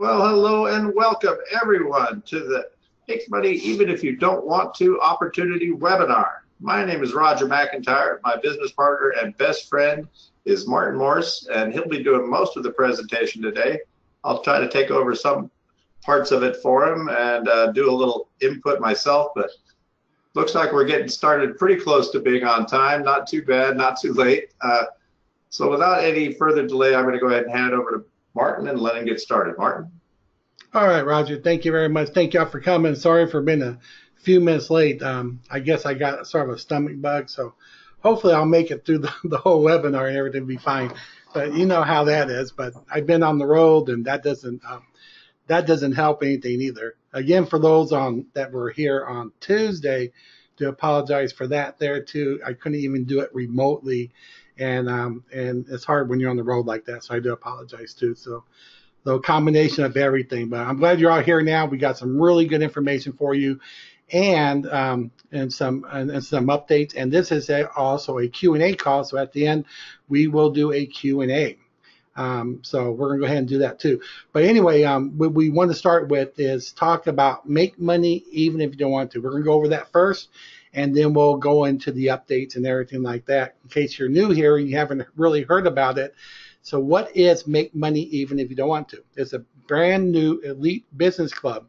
Well, hello and welcome everyone to the Make Money Even If You Don't Want to Opportunity webinar. My name is Roger McIntyre. My business partner and best friend is Martin Morse, and he'll be doing most of the presentation today. I'll try to take over some parts of it for him and do a little input myself, but looks like we're getting started pretty close to being on time. Not too bad, not too late. So without any further delay, I'm going to go ahead and hand it over to Martin and let him get started. Martin? All right, Roger. Thank you very much. Thank y'all for coming. Sorry for being a few minutes late. I guess I got sort of a stomach bug, so hopefully I'll make it through the whole webinar and everything will be fine. But you know how that is. But I've been on the road, and that doesn't help anything either. Again, for those that were here on Tuesday, to apologize for that there too. I couldn't even do it remotely, and it's hard when you're on the road like that. So I do apologize too. So the combination of everything. But I'm glad you're all here now. We got some really good information for you, and some updates. And this is also a Q&A call. So at the end, we will do a Q&A. So we're gonna go ahead and do that too. But anyway, what we want to start with is talk about make money even if you don't want to. We're gonna go over that first, and then we'll go into the updates and everything like that. In case you're new here and you haven't really heard about it. So what is Make Money Even If You Don't Want to? It's a brand new elite business club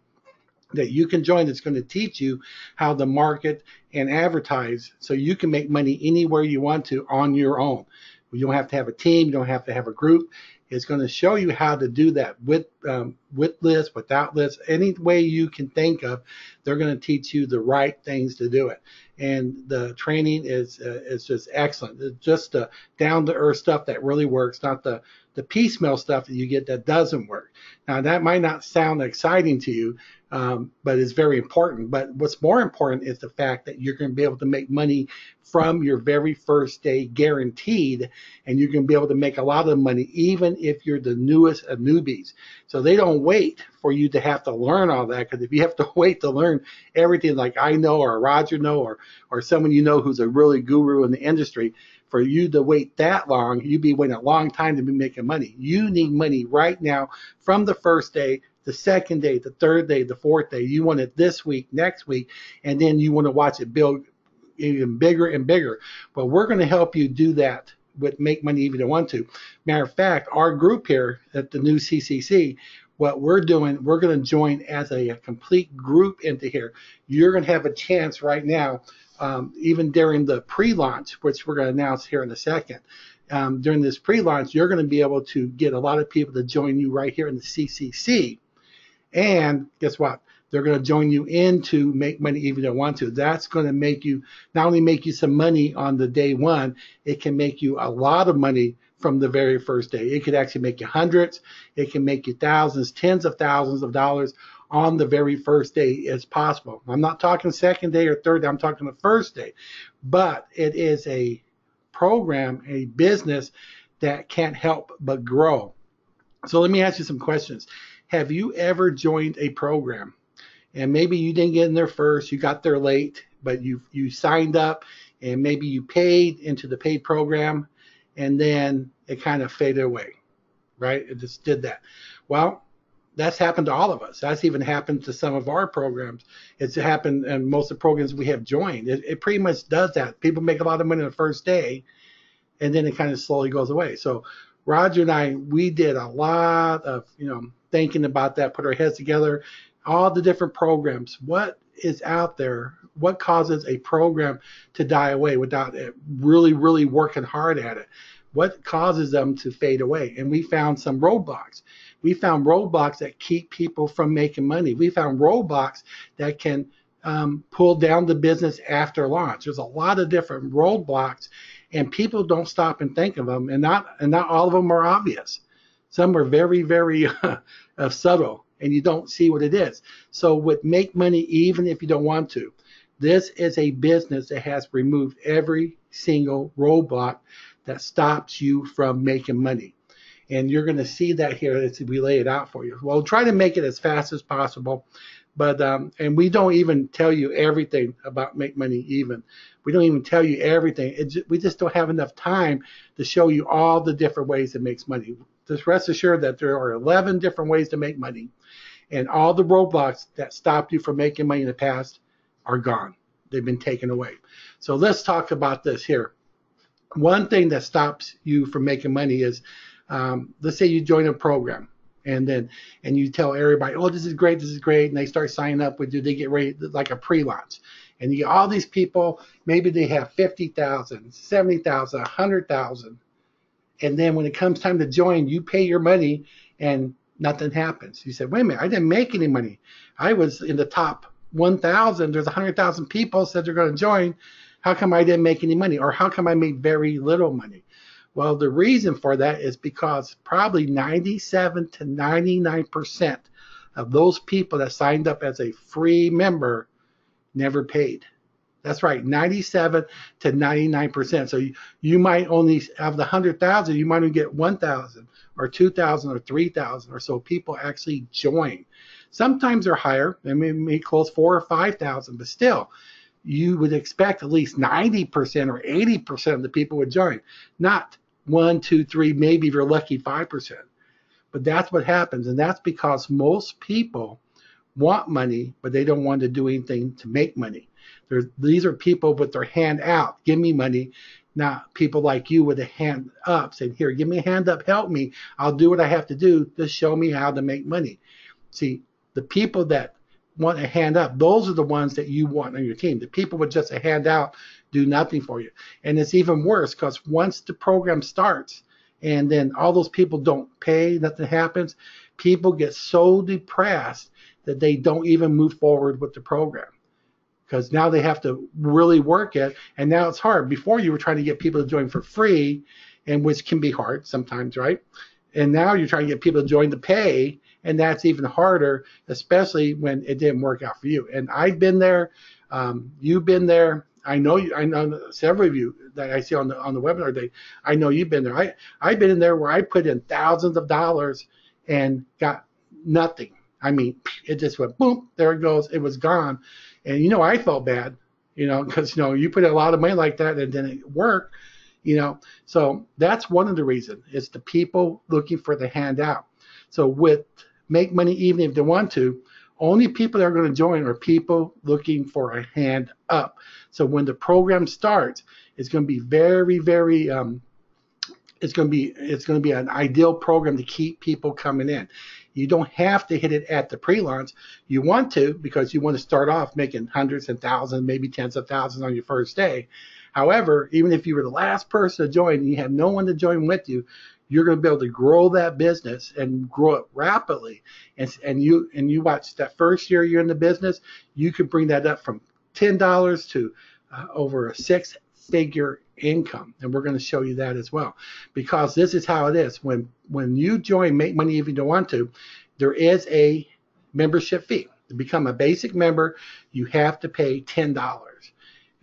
that you can join that's going to teach you how to market and advertise so you can make money anywhere you want to on your own. You don't have to have a team. You don't have to have a group. It's going to show you how to do that with lists, without lists, any way you can think of. They're going to teach you the right things to do it. And the training is just excellent. It's just the down-to-earth stuff that really works, not the piecemeal stuff that you get that doesn't work. Now, that might not sound exciting to you, but it's very important. But what's more important is the fact that you're going to be able to make money from your very first day guaranteed, and you're going to be able to make a lot of money even if you're the newest of newbies. So they don't wait for you to have to learn all that, because if you have to wait to learn everything like I know or Roger know or someone you know who's a really guru in the industry, for you to wait that long, you'd be waiting a long time to be making money. You need money right now from the first day, the second day, the third day, the fourth day. You want it this week, next week, and then you want to watch it build even bigger and bigger. But we're going to help you do that with Make Money Even If You Don't Want to. Matter of fact, our group here at the new CCC, what we're doing, we're going to join as a complete group into here. You're going to have a chance right now, even during the pre-launch, which we're going to announce here in a second. During this pre-launch, you're going to be able to get a lot of people to join you right here in the CCC. And guess what? They're going to join you into Make Money Even If You Don't Want to. That's going to make you, not only make you some money on the day one, it can make you a lot of money from the very first day. It could actually make you hundreds. It can make you thousands, tens of thousands of dollars on the very first day as possible. I'm not talking second day or third day. I'm talking the first day. But it is a program, a business that can't help but grow. So let me ask you some questions. Have you ever joined a program and maybe you didn't get in there first, you got there late, but you signed up and maybe you paid into the paid program and then it kind of faded away, right? It just did that. Well, that's happened to all of us. That's even happened to some of our programs. It's happened in most of the programs we have joined. It pretty much does that. People make a lot of money the first day and then it kind of slowly goes away. So Roger and I, we did a lot of, thinking about that, put our heads together, all the different programs. What is out there? What causes a program to die away without it really, really working hard at it? What causes them to fade away? And we found some roadblocks. We found roadblocks that keep people from making money. We found roadblocks that can pull down the business after launch. There's a lot of different roadblocks, and people don't stop and think of them, and not all of them are obvious. Some are very, very subtle, and you don't see what it is. So with Make Money Even If You Don't Want to, this is a business that has removed every single roadblock that stops you from making money. And you're going to see that here as we lay it out for you. We'll try to make it as fast as possible. But and we don't even tell you everything about Make Money Even. We don't even tell you everything. We just don't have enough time to show you all the different ways it makes money. just rest assured that there are 11 different ways to make money, and all the roadblocks that stopped you from making money in the past are gone. They've been taken away. So let's talk about this here. One thing that stops you from making money is, let's say you join a program, and you tell everybody, oh, this is great, and they start signing up with you. They get ready like a pre-launch, and you get all these people. Maybe they have 50,000, 70,000, 100,000, and then when it comes time to join, you pay your money, and nothing happens. You said, wait a minute, I didn't make any money. I was in the top 1,000. There's 100,000 people said they're going to join. How come I didn't make any money? Or how come I made very little money? Well, the reason for that is because probably 97 to 99% of those people that signed up as a free member never paid. That's right, 97 to 99%. So you might only have the 100,000, you might only get 1,000 or 2,000 or 3,000 or so people actually join. Sometimes they're higher, they may close 4,000 or 5,000, but still, you would expect at least 90% or 80% of the people would join, not 1, 2, 3, maybe if you're lucky 5%. But that's what happens, and that's because most people want money, but they don't want to do anything to make money. These are people with their hand out, give me money, not people like you with a hand up, saying, here, give me a hand up, help me, I'll do what I have to do to show me how to make money. See, the people that want a hand up, those are the ones that you want on your team. The people with just a hand out do nothing for you. And it's even worse because once the program starts and then all those people don't pay, nothing happens, people get so depressed that they don't even move forward with the program because now they have to really work it, and now it's hard. Before you were trying to get people to join for free, and which can be hard sometimes, right? And now you're trying to get people to join to pay, and that's even harder, especially when it didn't work out for you. And I've been there. You've been there. I know several of you that I see on the webinar day. I know you've been there. I've been in there where I put in thousands of dollars and got nothing. I mean, it just went boom. There it goes. It was gone. And I felt bad, because you put a lot of money like that and it didn't work. So that's one of the reasons. It's the people looking for the handout. So with make money even if they want to, only people that are going to join are people looking for a hand up. So when the program starts, it's going to be very, very it's going to be an ideal program to keep people coming in. You don't have to hit it at the pre-launch. You want to because you want to start off making hundreds and thousands, maybe tens of thousands on your first day. However, even if you were the last person to join and you have no one to join with you, you're going to be able to grow that business and grow it rapidly. And you watch that first year you're in the business, you could bring that up from $10 to over a six-figure income. And we're going to show you that as well, because this is how it is. When you join Make Money If You Don't Want To, there is a membership fee. To become a basic member, you have to pay $10.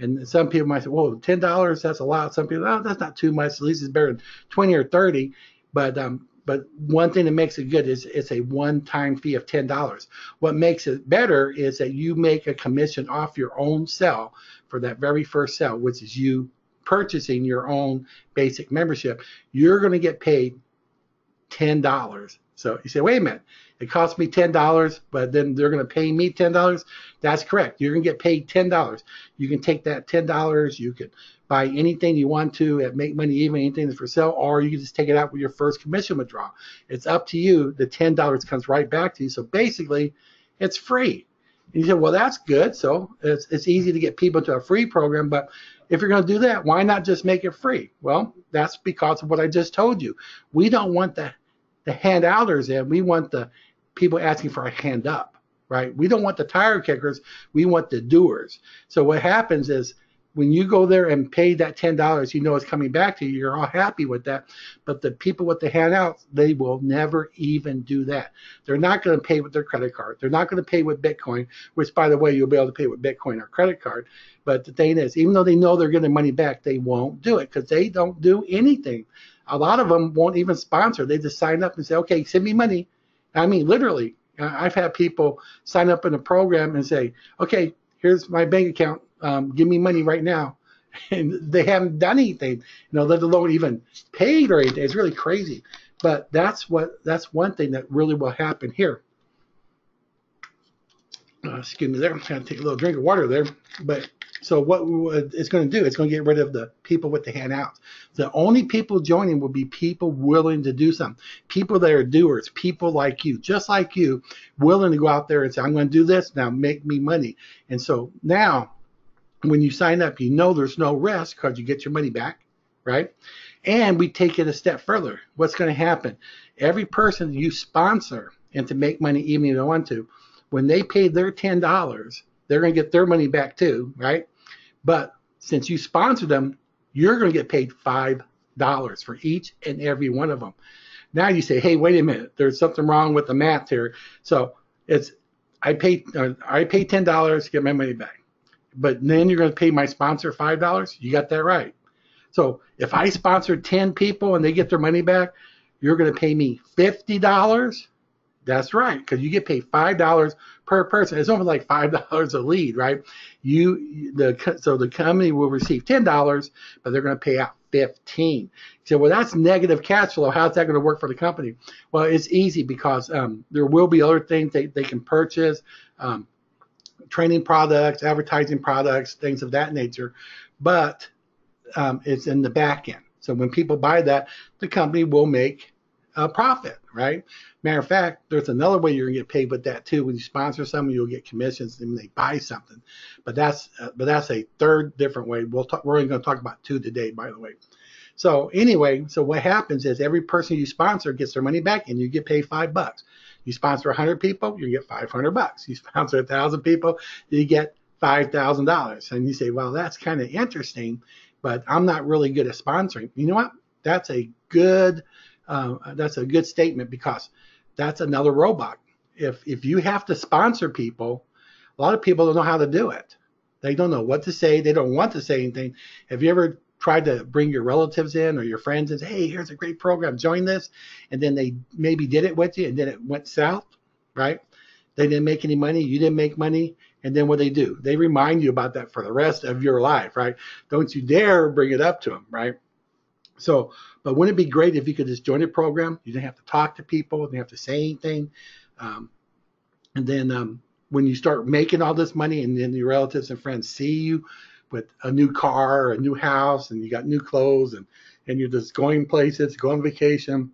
And some people might say, whoa, $10, that's a lot. Some people, oh, that's not too much. At least it's better than 20 or 30. But one thing that makes it good is it's a one-time fee of $10. What makes it better is that you make a commission off your own sell for that very first sell, which is you purchasing your own basic membership. You're going to get paid $10. So you say, wait a minute, it cost me $10, but then they're going to pay me $10. That's correct. You're going to get paid $10. You can take that $10. You can buy anything you want to at Make Money Even, anything that's for sale, or you can just take it out with your first commission withdrawal. It's up to you. The $10 comes right back to you. So basically, it's free. And you say, well, that's good. So it's easy to get people to a free program, but if you're going to do that, why not just make it free? Well, that's because of what I just told you. We don't want the handouters in. We want the people asking for a hand up, right? We don't want the tire kickers. We want the doers. So what happens is when you go there and pay that $10, you know it's coming back to you. You're all happy with that. But the people with the handouts, they will never even do that. They're not going to pay with their credit card. They're not going to pay with Bitcoin, which, by the way, you'll be able to pay with Bitcoin or credit card. But the thing is, even though they know they're getting money back, they won't do it because they don't do anything. A lot of them won't even sponsor. They just sign up and say, okay, send me money. I mean, literally, I've had people sign up in a program and say, okay, here's my bank account. Give me money right now. And they haven't done anything, let alone even paid or anything. It's really crazy. But that's one thing that really will happen here. Excuse me there. I'm going to take a little drink of water there. But so what it's going to do, it's going to get rid of the people with the handouts. The only people joining will be people willing to do something, people that are doers, people like you, just like you, willing to go out there and say, I'm going to do this, now make me money. And so now when you sign up, you know there's no risk because you get your money back, right? And we take it a step further. What's going to happen? Every person you sponsor and to make money even if you don't want to, when they pay their $10, they're going to get their money back too, right? But since you sponsored them, you're going to get paid $5 for each and every one of them. Now you say, hey, wait a minute, there's something wrong with the math here. So I pay $10 to get my money back. But then you're going to pay my sponsor $5. You got that right. So if I sponsor 10 people and they get their money back, you're going to pay me $50. That's right, because you get paid $5 per person. It's almost like $5 a lead, right? So the company will receive $10, but they're going to pay out $15. So, well, that's negative cash flow. How's that going to work for the company? Well, it's easy because there will be other things they can purchase, training products, advertising products, things of that nature, but it's in the back end. So when people buy that, the company will make a profit, right? Matter of fact, there's another way you're gonna get paid with that too. When you sponsor someone, you'll get commissions when they buy something. But that's a third different way. We're only going to talk about two today, by the way. So anyway, so what happens is every person you sponsor gets their money back, and you get paid $5. You sponsor 100 people, you get $500. You sponsor 1,000 people, you get $5,000. And you say, well, that's kind of interesting, but I'm not really good at sponsoring. You know what? That's a good statement, because that's another robot. If you have to sponsor people, a lot of people don't know how to do it. They don't know what to say. They don't want to say anything. Have you ever tried to bring your relatives in or your friends and say, hey, here's a great program, join this, and then they maybe did it with you and then it went south, right? They didn't make any money, you didn't make money, and then what do? They remind you about that for the rest of your life, right? Don't you dare bring it up to them, right? So, but wouldn't it be great if you could just join a program? You didn't have to talk to people, you didn't have to say anything. And then when you start making all this money and then your relatives and friends see you with a new car, or a new house, and you got new clothes, and you're just going places, going on vacation,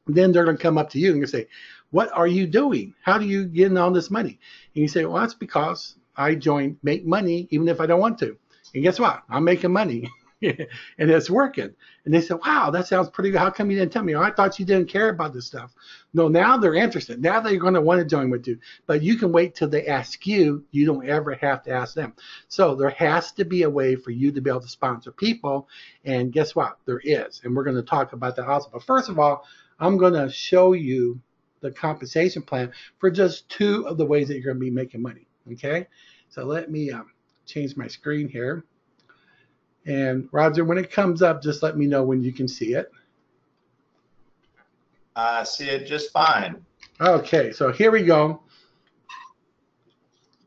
then they're going to come up to you and say, what are you doing? How do you get all this money? And you say, well, that's because I joined Make Money even if I don't want to. And guess what? I'm making money. And it's working. And they said, wow, that sounds pretty good. How come you didn't tell me? Oh, I thought you didn't care about this stuff. No, now they're interested. Now they're going to want to join with you. But you can wait till they ask you. You don't ever have to ask them. So there has to be a way for you to be able to sponsor people. And guess what? There is. And we're going to talk about that also. But first of all, I'm going to show you the compensation plan for just two of the ways that you're going to be making money. Okay? So let me change my screen here. And Roger, when it comes up, just let me know when you can see it. I see it just fine. Okay, so here we go.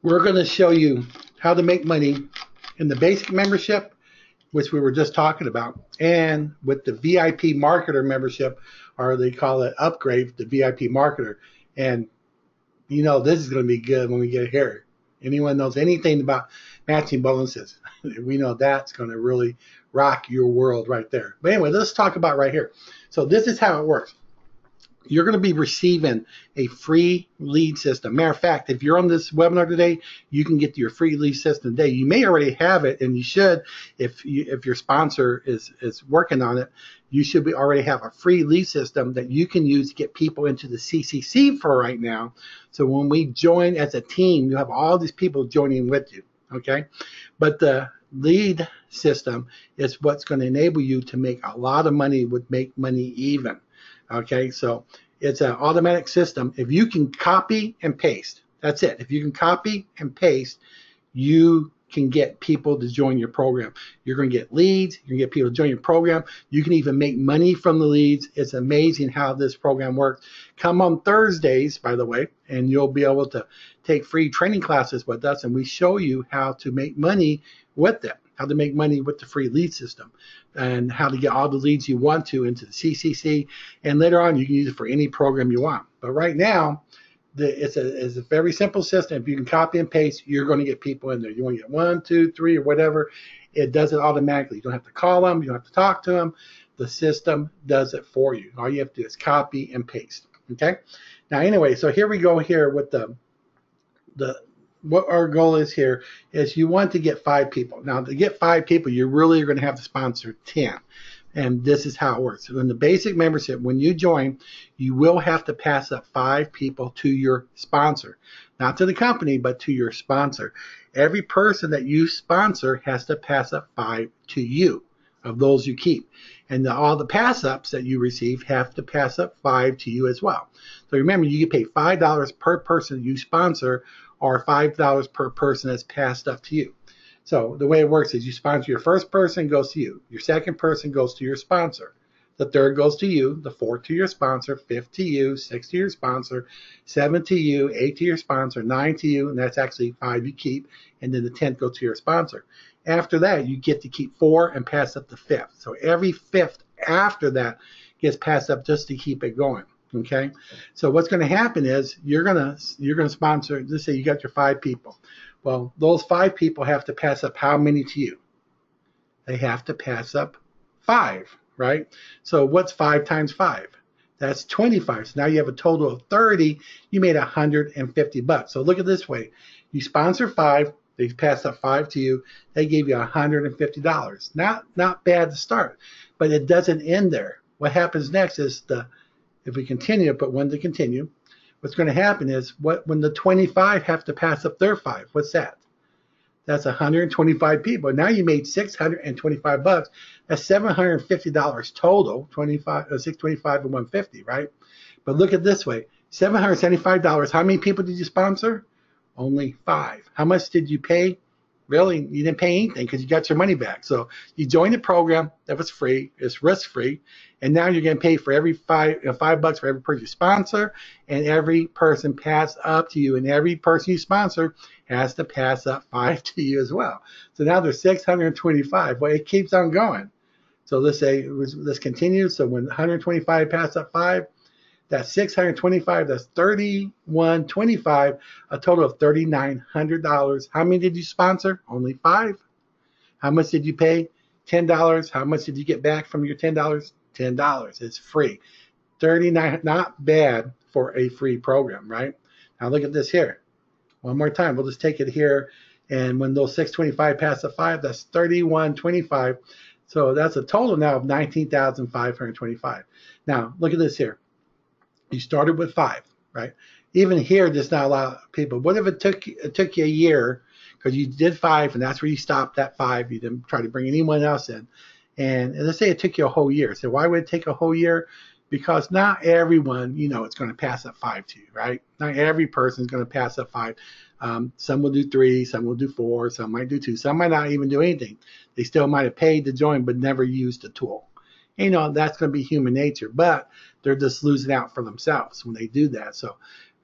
We're going to show you how to make money in the basic membership, which we were just talking about, and with the VIP marketer membership, or they call it upgrade, the VIP marketer. And you know this is going to be good when we get here. Anyone knows anything about matching bonuses, we know that's going to really rock your world right there. But anyway, let's talk about right here. So this is how it works. You're going to be receiving a free lead system. Matter of fact, if you're on this webinar today, you can get your free lead system today. You may already have it, and you should. If your sponsor is working on it, you should already have a free lead system that you can use to get people into the CCC for right now. So when we join as a team, you have all these people joining with you. Okay, but the lead system is what's going to enable you to make a lot of money with Make Money Even. Okay, so it's an automatic system. If you can copy and paste, that's it. If you can copy and paste, you can get people to join your program. You're going to get leads. You're going to get people to join your program. You can even make money from the leads. It's amazing how this program works. Come on Thursdays, by the way, and you'll be able to take free training classes with us, and we show you how to make money with them. how to make money with the free lead system, and how to get all the leads you want to into the CCC. And later on, you can use it for any program you want. But right now, it's a very simple system. If you can copy and paste, you're going to get people in there. You want to get 1, 2, 3, or whatever. It does it automatically. You don't have to call them. You don't have to talk to them. The system does it for you. All you have to do is copy and paste. Okay. Now, anyway, so here we go here with the what our goal is here is you want to get 5 people. Now, to get 5 people, you really are going to have to sponsor 10. And this is how it works. So in the basic membership, when you join, you will have to pass up 5 people to your sponsor. Not to the company, but to your sponsor. Every person that you sponsor has to pass up 5 to you of those you keep. And all the pass-ups that you receive have to pass up 5 to you as well. So remember, you get paid $5 per person you sponsor, or $5 per person that's passed up to you. So the way it works is you sponsor your first person, goes to you. Your second person goes to your sponsor. The third goes to you. The fourth to your sponsor. Fifth to you. Sixth to your sponsor. 7 to you. 8 to your sponsor. 9 to you. And that's actually 5 you keep. And then the 10th goes to your sponsor. After that, you get to keep 4 and pass up the 5th. So every 5th after that gets passed up just to keep it going. Okay. So what's going to happen is you're going to sponsor. Let's say you got your 5 people. Well, those 5 people have to pass up how many to you? They have to pass up 5, right? So what's 5 times 5? That's 25. So now you have a total of 30. You made $150. So look at it this way. You sponsor 5. They pass up 5 to you. They gave you $150. Not bad to start, but it doesn't end there. What happens next is if we continue, put 1 to continue. What's going to happen is when the 25 have to pass up their 5. What's that? That's 125 people. Now you made $625. That's $750 total. 625 and 150, right? But look at it this way: $775. How many people did you sponsor? Only 5. How much did you pay? Really, you didn't pay anything because you got your money back. So you joined a program that was free, it's risk-free, and now you're getting paid for every $5 for every person you sponsor, and every person pass up to you, and every person you sponsor has to pass up 5 to you as well. So now there's 625. Well, it keeps on going. So let's continue. So when 125 pass up 5, that's 625. That's 3125. A total of $3,900. How many did you sponsor? Only 5. How much did you pay? $10. How much did you get back from your $10? $10. It's free. 39. Not bad for a free program, right? Now look at this here. One more time. We'll just take it here. And when those 625 pass the 5, that's 3125. So that's a total now of 19,525. Now look at this here. You started with 5, right? Even here, there's not a lot of people. What if it took you a year because you did 5 and that's where you stopped at 5? You didn't try to bring anyone else in. And let's say it took you a whole year. So why would it take a whole year? Because not everyone, it's going to pass up 5 to you, right? Not every person is going to pass up 5. Some will do 3, some will do 4, some might do 2, some might not even do anything. They still might have paid to join but never used the tool. That's going to be human nature, but they're just losing out for themselves when they do that. So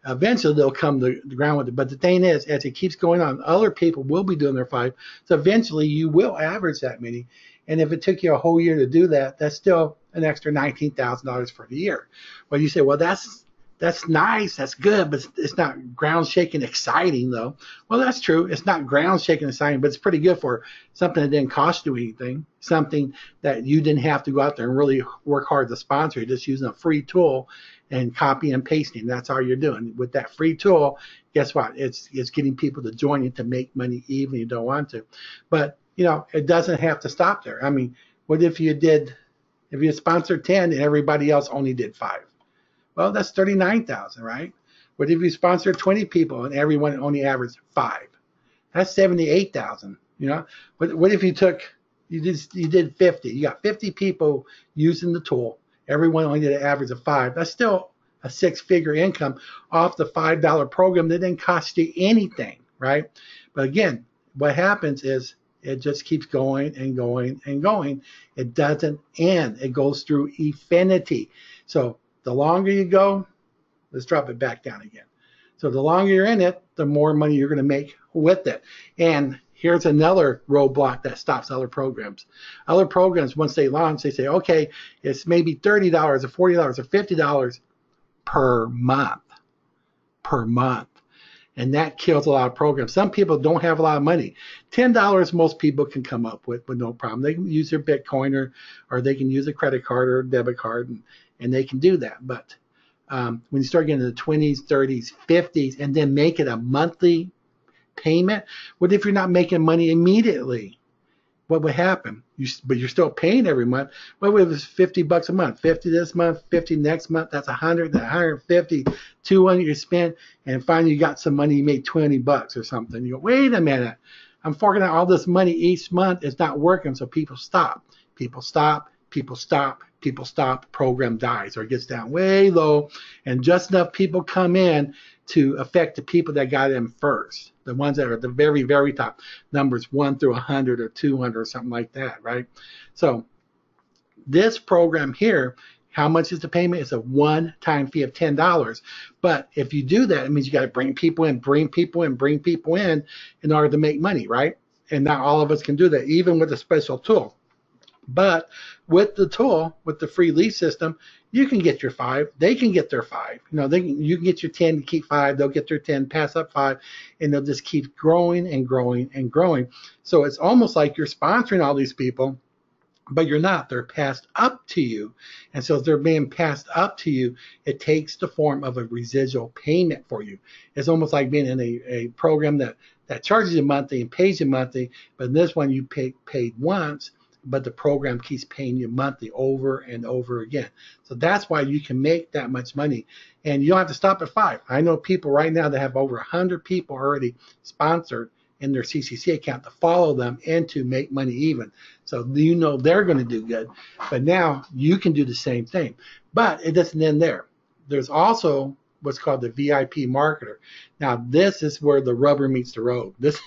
eventually they'll come to the ground with it. But the thing is, as it keeps going on, other people will be doing their 5. So eventually you will average that many. And if it took you a whole year to do that, that's still an extra $19,000 for the year. Well, you say, well, that's nice, that's good, but it's not ground-shaking exciting, though. Well, that's true. It's not ground-shaking exciting, but it's pretty good for something that didn't cost you anything, something that you didn't have to go out there and really work hard to sponsor. You're just using a free tool and copy and pasting. That's all you're doing. With that free tool, guess what? It's getting people to join you to make money even if you don't want to. But, it doesn't have to stop there. I mean, what if you sponsored 10 and everybody else only did 5? Well, that's 39,000, right? What if you sponsored 20 people and everyone only averaged 5? That's 78,000. What if you did 50? You got 50 people using the tool. Everyone only did an average of 5. That's still a 6-figure income off the $5 program that didn't cost you anything, right? But again, what happens is it just keeps going and going and going. It doesn't end. It goes through infinity. So the longer you go, let's drop it back down again. So the longer you're in it, the more money you're going to make with it. And here's another roadblock that stops other programs. Other programs, once they launch, they say, okay, it's maybe $30 or $40 or $50 per month. Per month. And that kills a lot of programs. Some people don't have a lot of money. $10 most people can come up with no problem. They can use their Bitcoin or they can use a credit card or a debit card, and they can do that. But when you start getting to the 20s, 30s, 50s, and then make it a monthly payment, what if you're not making money immediately? What would happen? But you're still paying every month. What if it's $50 a month? 50 this month, 50 next month. That's 100, 150, 200 you spent, and finally you got some money. You made $20 or something. You go, wait a minute. I'm forking out all this money each month. It's not working. So people stop. People stop. People stop. People stop. The program dies or it gets down way low, and just enough people come in to affect the people that got in first, the ones that are at the very, very top, numbers 1 through 100 or 200 or something like that, right? So this program here, how much is the payment? It's a one-time fee of $10. But if you do that, it means you got to bring people in in order to make money, right? And not all of us can do that, even with a special tool. But with the tool, with the free lead system, you can get your 5. They can get their 5. You can get your 10 to keep 5. They'll get their 10, pass up 5, and they'll just keep growing and growing and growing. So it's almost like you're sponsoring all these people, but you're not. They're passed up to you. And so if they're being passed up to you, it takes the form of a residual payment for you. It's almost like being in a program that charges you monthly and pays you monthly, but in this one you paid once, but the program keeps paying you monthly over and over again. So that's why you can make that much money. And you don't have to stop at 5. I know people right now that have over 100 people already sponsored in their CCC account to follow them and to make money even. So they're going to do good. But now you can do the same thing. But it doesn't end there. There's also what's called the VIP marketer. Now this is where the rubber meets the road. This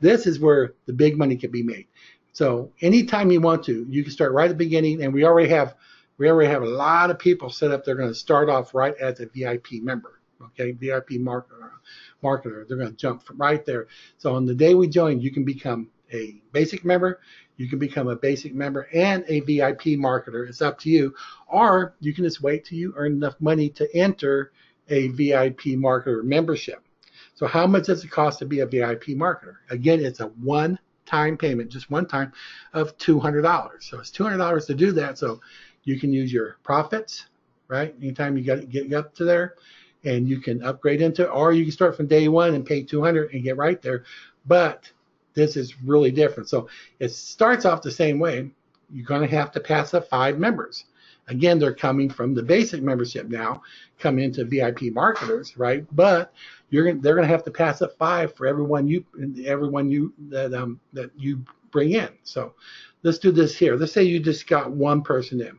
is where the big money can be made. So anytime you want to, you can start right at the beginning, and we already have a lot of people set up. They're going to start off right as a VIP member, okay, VIP marketer. They're going to jump from right there. So on the day we join, you can become a basic member, you can become a basic member and a VIP marketer. It's up to you, or you can just wait till you earn enough money to enter a VIP marketer membership. So how much does it cost to be a VIP marketer? Again, it's a one-time payment, just one time, of $200. So it's $200 to do that. So you can use your profits, right? Anytime you get up to there, and you can upgrade into it, or you can start from day one and pay $200 and get right there. But this is really different. So it starts off the same way. You're going to have to pass up 5 members. Again, they're coming from the basic membership now, come into VIP marketers, right? But they're going to have to pass up 5 for everyone you that you bring in. So let's do this here. Let's say you just got one person in,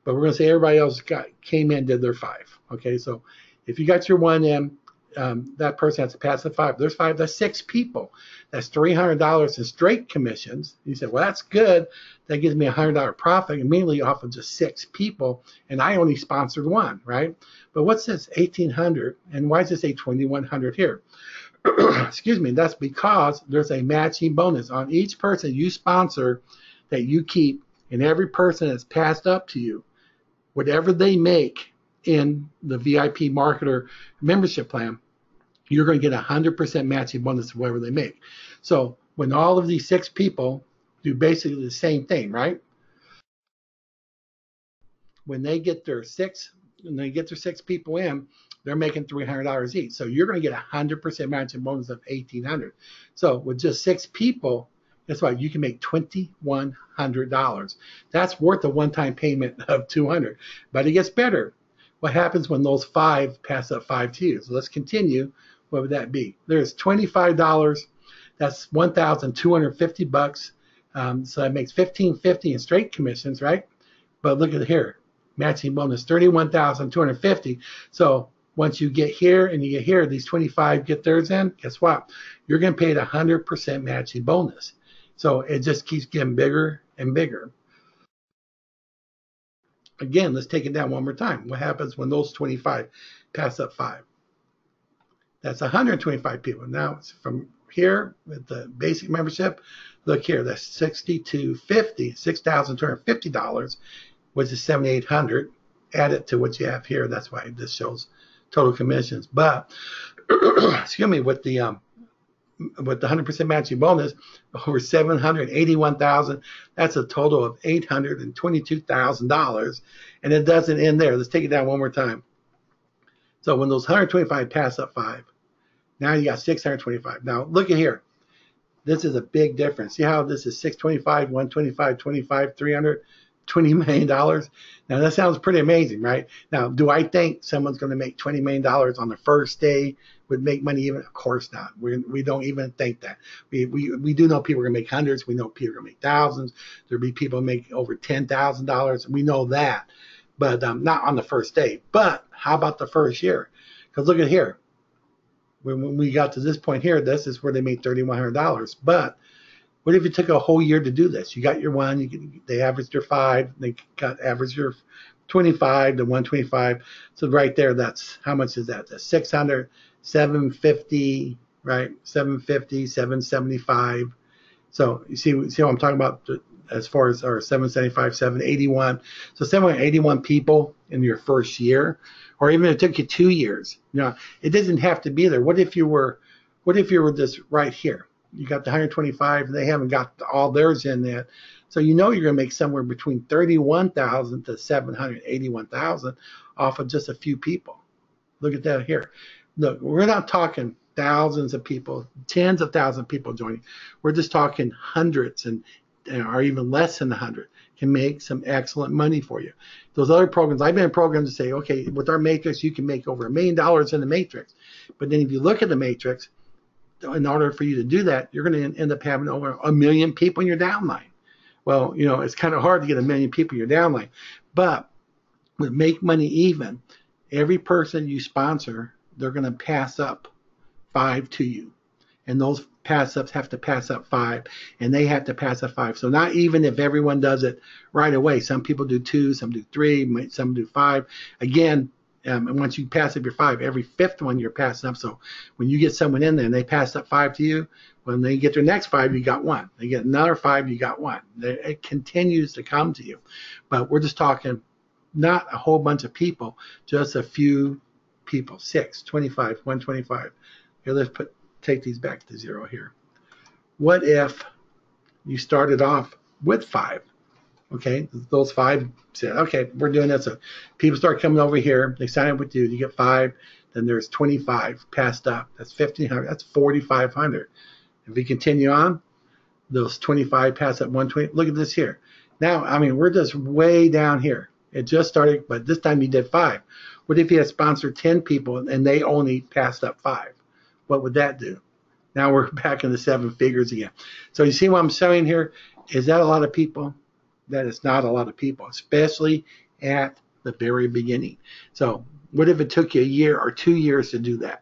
but we're going to say everybody else came in, did their 5. Okay, so if you got your one in, that person has to pass the 5. There's 5. That's 6 people. That's $300 in straight commissions. You said, well, that's good. That gives me a $100 profit immediately off of just 6 people, and I only sponsored 1, right? But what's this 1,800, and why does it say 2,100 here? Excuse me. That's because there's a matching bonus on each person you sponsor that you keep, and every person that's passed up to you, whatever they make in the VIP marketer membership plan, you're going to get 100% matching bonus to whatever they make. So when all of these 6 people do basically the same thing, right? When they get their 6 people in, they're making $300 each. So you're going to get 100% matching bonus of $1,800. So with just 6 people, that's why you can make $2,100. That's worth a one-time payment of $200. But it gets better. What happens when those 5 pass up 5 to you? So let's continue. What would that be? There's $25. That's $1,250. So that makes $1,550 in straight commissions, right? But look at here, matching bonus $31,250. So once you get here and you get here, these 25 get theirs in. Guess what? You're going to pay a 100% matching bonus. So it just keeps getting bigger and bigger. Again, let's take it down one more time. What happens when those 25 pass up 5? That's 125 people. Now it's from here with the basic membership, look here, that's $6,250, which is $7,800. Add it to what you have here. That's why this shows total commissions. But excuse me, with the 100% matching bonus, over $781,000. That's a total of $822,000, and it doesn't end there. Let's take it down one more time. So when those 125 pass up 5, now you got 625. Now look at here. This is a big difference. See how this is 625, 125, 25, 300, $20 million. Now that sounds pretty amazing, right? Now, do I think someone's going to make $20 million on the first day would make money even? Of course not. We don't even think that. We do know people are going to make hundreds. We know people are going to make thousands. There'll be people who make over $10,000. We know that, but not on the first day. But how about the first year? Because look at here. When we got to this point here, this is where they made $3,100. But what if you took a whole year to do this? You got your one, they averaged your 5, they got averaged your 25 to 125. So right there, that's, how much is that? That's 600, 750, right? 750, 775. So you see what I'm talking about as far as our 775, 781. So 781 people in your first year, or even if it took you 2 years. You know, it doesn't have to be there. What if you were just right here? You got the 125, and they haven't got all theirs in yet. So you know you're going to make somewhere between 31,000 to 781,000 off of just a few people. Look at that here. Look, we're not talking thousands of people, tens of thousands of people joining. We're just talking hundreds or even less than 100 can make some excellent money for you. Those other programs, I've been in programs to say, okay, with our matrix, you can make over $1 million in the matrix. But then if you look at the matrix, in order for you to do that, you're going to end up having over 1 million people in your downline. Well, you know, it's kind of hard to get 1 million people in your downline. But with Make Money Even, every person you sponsor, they're going to pass up 5 to you. And those pass ups have to pass up 5, and they have to pass up 5. So not even if everyone does it right away. Some people do 2, some do 3, some do 5. Again, and once you pass up your 5, every 5th one you're passing up. So when you get someone in there and they pass up 5 to you, when they get their next 5, you got 1. They get another 5, you got 1. It continues to come to you. But we're just talking not a whole bunch of people, just a few people. 6, 25, 125. Here, let's take these back to 0 here. What if you started off with 5? Okay, those 5 said, okay, we're doing this. So people start coming over here. They sign up with you. You get 5. Then there's 25 passed up. That's 1,500. That's 4,500. If we continue on, those 25 pass up 120. Look at this here. Now, I mean, we're just way down here. It just started, but this time you did 5. What if you had sponsored 10 people and they only passed up 5? What would that do? Now we're back in the 7 figures again. So you see what I'm showing here? Is that a lot of people? That is not a lot of people, especially at the very beginning. So what if it took you a year or 2 years to do that?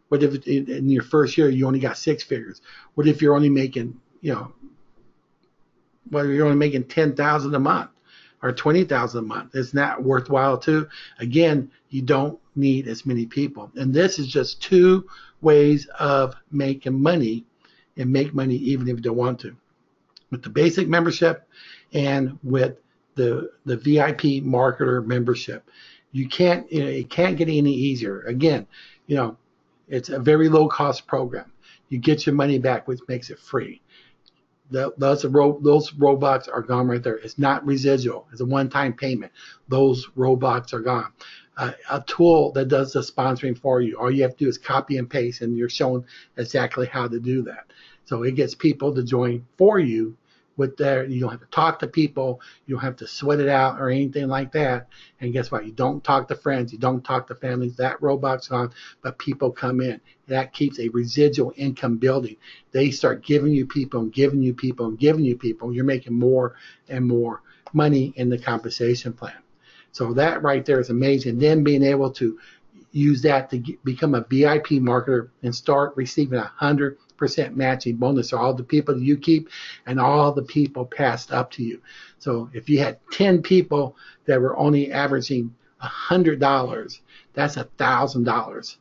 What if in your first year you only got 6 figures? What if you're only making, you're only making 10,000 a month or 20,000 a month? Isn't that worthwhile too? Again, you don't need as many people. And this is just 2 ways of making money, and make money even if you don't want to. With the basic membership and with the VIP marketer membership. It can't get any easier. Again, it's a very low cost program. You get your money back, which makes it free. Those Robux are gone right there. It's not residual. It's a one-time payment. Those Robux are gone. A tool that does the sponsoring for you. All you have to do is copy and paste, and you're shown exactly how to do that. So it gets people to join for you. You don't have to talk to people, you don't have to sweat it out or anything like that. And guess what? You don't talk to friends, you don't talk to families. That Robux on, but people come in. That keeps a residual income building. They start giving you people and giving you people and giving you people. You're making more and more money in the compensation plan. So that right there is amazing. Then being able to use that to become a VIP marketer and start receiving 100% matching bonus, or all the people that you keep and all the people passed up to you. So if you had 10 people that were only averaging $100, that's $1,000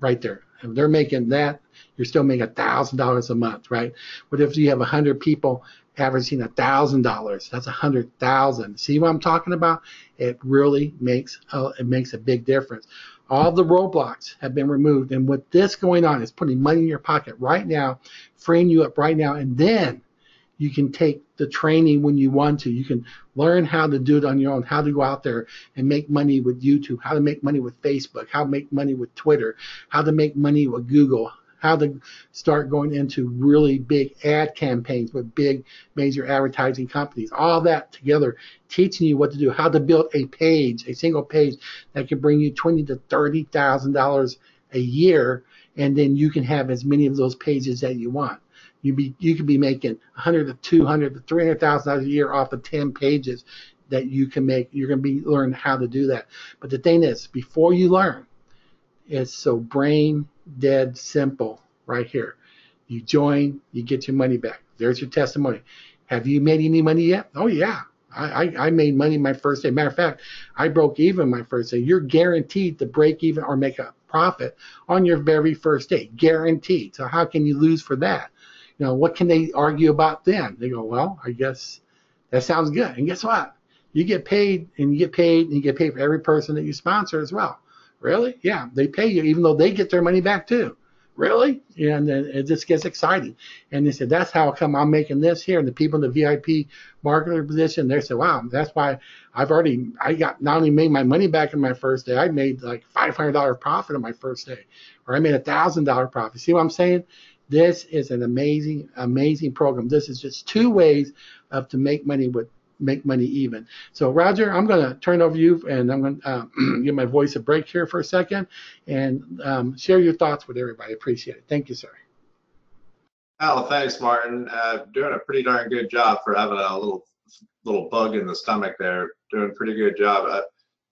right there. If they're making that, you're still making $1,000 a month, right? But if you have 100 people averaging $1,000, that's 100,000. See what I'm talking about? It really makes a big difference. All the roadblocks have been removed, and with this going on, it's putting money in your pocket right now, freeing you up right now, and then you can take the training when you want to. You can learn how to do it on your own, how to go out there and make money with YouTube, how to make money with Facebook, how to make money with Twitter, how to make money with Google, how to start going into really big ad campaigns with big major advertising companies. All that together, teaching you what to do, how to build a page, a single page that can bring you $20,000 to $30,000 a year, and then you can have as many of those pages that you want. You could be making $100,000 to $200,000 to $300,000 a year off of 10 pages that you can make. You're going to learn how to do that. But the thing is, before you learn, it's so brain dead simple right here. You join, you get your money back. There's your testimony. Have you made any money yet? Oh yeah. I made money my first day. Matter of fact, I broke even my first day. You're guaranteed to break even or make a profit on your very first day. Guaranteed. So how can you lose for that? You know, what can they argue about then? They go, well, I guess that sounds good. And guess what? You get paid, and you get paid, and you get paid for every person that you sponsor as well. Really? Yeah, they pay you, even though they get their money back too. Really? And then it just gets exciting. And they said, that's how come I'm making this here. And the people in the VIP marketer position, they said, wow, that's why I got not only made my money back in my first day, I made like $500 profit on my first day, or I made $1,000 profit. See what I'm saying? This is an amazing, amazing program. This is just two ways to make money even. So Roger, I'm going to turn it over to you, and I'm going to give my voice a break here for a second and share your thoughts with everybody. Appreciate it. Thank you, sir. Oh, thanks, Martin. Doing a pretty darn good job for having a little bug in the stomach there. Doing a pretty good job.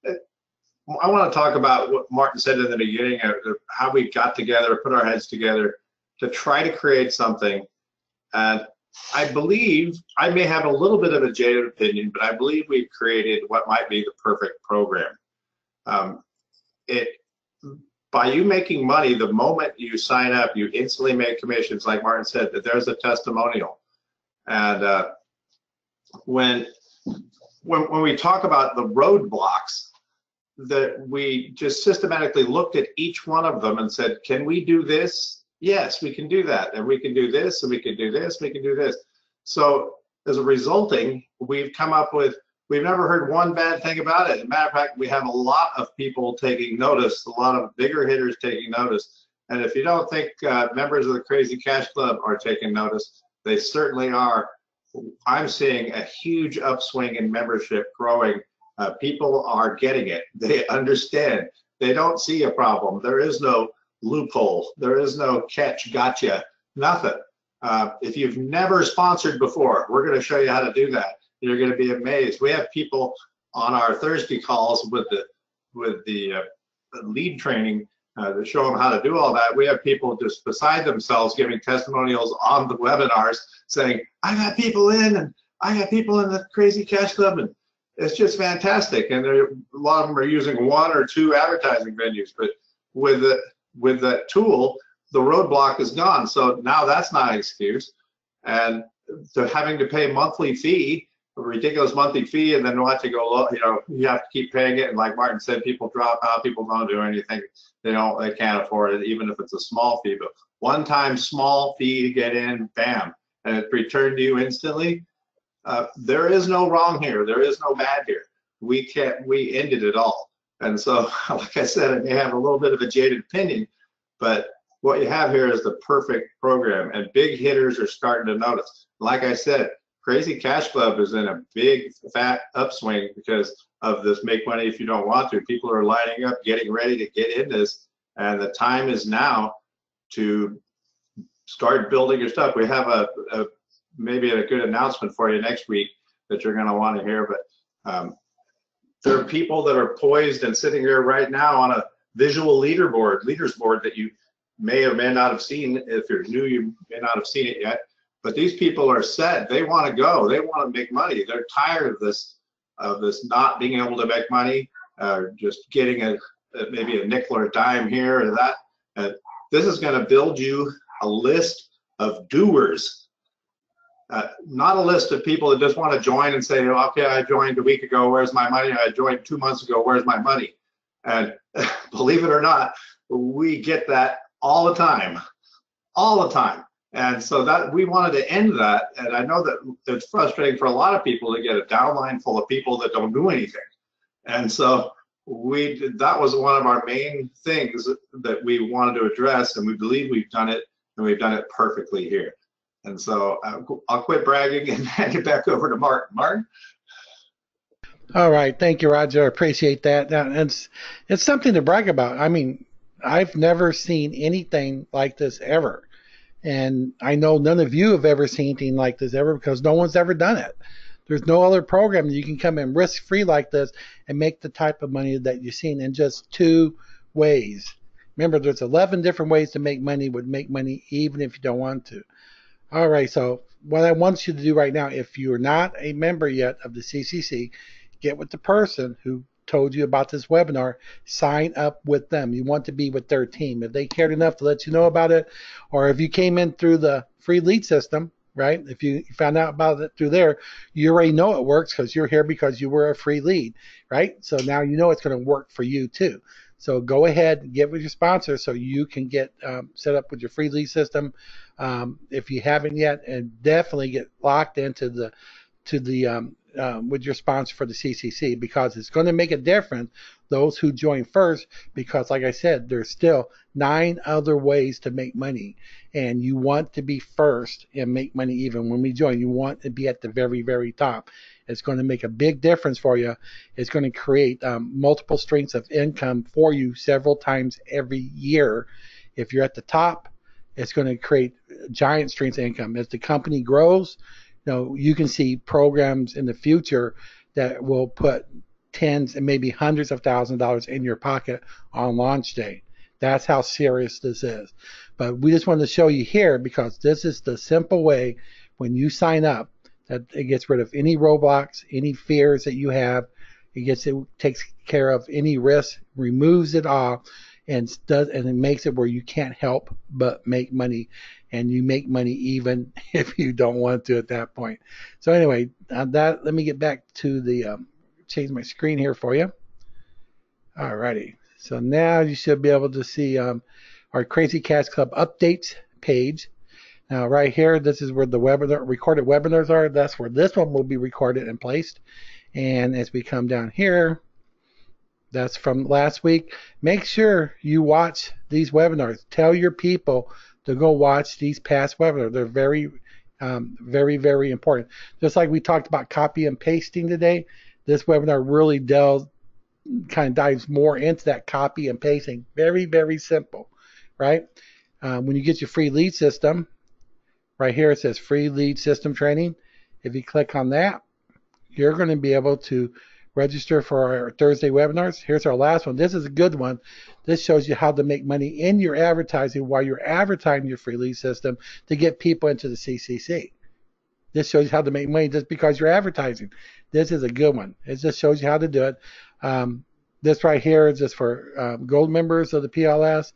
I want to talk about what Martin said in the beginning, how we got together, put our heads together to try to create something. And I believe, I may have a little bit of a jaded opinion, but I believe we've created what might be the perfect program. By you making money, the moment you sign up, you instantly make commissions. Like Martin said, that there's a testimonial. And when we talk about the roadblocks, that we just systematically looked at each one of them and said, can we do this? Yes, we can do that, and we can do this, and we can do this, we can do this. So as a resulting, we've come up with, we've never heard one bad thing about it. As a matter of fact, we have a lot of people taking notice, a lot of bigger hitters taking notice. And if you don't think members of the Crazy Cash Club are taking notice, they certainly are. I'm seeing a huge upswing in membership growing. People are getting it. They understand. They don't see a problem. There is no loophole. There is no catch, gotcha, nothing. If you've never sponsored before, we're going to show you how to do that. You're going to be amazed. We have people on our Thursday calls with the lead training to show them how to do all that. We have people just beside themselves giving testimonials on the webinars saying, I got people in, and I got people in the Crazy Cash Club, and it's just fantastic. And a lot of them are using one or two advertising venues, but with that tool, the roadblock is gone. So now that's not an excuse. And to having to pay a monthly fee, a ridiculous monthly fee, and then want to go, you have to keep paying it. And like Martin said, people drop out, people don't do anything. They can't afford it, even if it's a small fee. But one-time small fee to get in, bam, and it's returned to you instantly. There is no wrong here. There is no bad here. We ended it all. And so, like I said, I may have a little bit of a jaded opinion, but what you have here is the perfect program, and big hitters are starting to notice. Like I said, Crazy Cash Club is in a big fat upswing because of this make money if you don't want to. People are lining up, getting ready to get in this, and the time is now to start building your stuff. We have maybe a good announcement for you next week that you're going to want to hear, but there are people that are poised and sitting here right now on a visual leaders board that you may or may not have seen. If you're new, you may not have seen it yet, but these people are set. They want to go. They want to make money. They're tired of this not being able to make money, just getting maybe a nickel or a dime here or that. Uh, this is going to build you a list of doers, not a list of people that just want to join and say, okay, I joined a week ago, where's my money? I joined 2 months ago, where's my money? And believe it or not, we get that all the time, all the time. And so that we wanted to end that. And I know that it's frustrating for a lot of people to get a downline full of people that don't do anything. And so that was one of our main things that we wanted to address, and we believe we've done it, and we've done it perfectly here. And so I'll quit bragging and hand it back over to Martin. Martin? All right. Thank you, Roger. I appreciate that. It's something to brag about. I mean, I've never seen anything like this ever. And I know none of you have ever seen anything like this ever because no one's ever done it. There's no other program that you can come in risk-free like this and make the type of money that you've seen in just 2 ways. Remember, there's 11 different ways to make money even if you don't want to. All right, so what I want you to do right now, if you're not a member yet of the CCC, get with the person who told you about this webinar, sign up with them. You want to be with their team. If they cared enough to let you know about it, or if you came in through the free lead system, right? If you found out about it through there, you already know it works because you're here because you were a free lead, right? So now you know it's going to work for you too. So go ahead and get with your sponsor so you can get set up with your free lead system if you haven't yet, and definitely get locked into the with your sponsor for the CCC, because it's going to make a difference those who join first, because like I said, there's still 9 other ways to make money, and you want to be first and make money. Even when we join, you want to be at the very, very top. It's going to make a big difference for you. It's going to create multiple streams of income for you several times every year. If you're at the top, it's going to create giant streams of income. As the company grows, you can see programs in the future that will put tens and maybe hundreds of thousands of dollars in your pocket on launch day. That's how serious this is. But we just wanted to show you here because this is the simple way when you sign up that it gets rid of any roadblocks, any fears that you have. It takes care of any risk, removes it all, and it makes it where you can't help but make money. And you make money even if you don't want to at that point. So anyway, let me get back to change my screen here for you. Alrighty. So now you should be able to see our Crazy Cash Club updates page. Now right here, this is where the recorded webinars are. That's where this one will be recorded and placed. And as we come down here, that's from last week. Make sure you watch these webinars. Tell your people to go watch these past webinars. They're very, very, very important. Just like we talked about copy and pasting today, this webinar really kind of dives more into that copy and pasting. Very, very simple, right? When you get your free lead system, right here it says free lead system training. If you click on that, you're going to be able to register for our Thursday webinars. Here's our last one. This is a good one. This shows you how to make money in your advertising while you're advertising your free lead system to get people into the CCC. This shows you how to make money just because you're advertising. This is a good one. It just shows you how to do it. This right here is just for gold members of the PLS.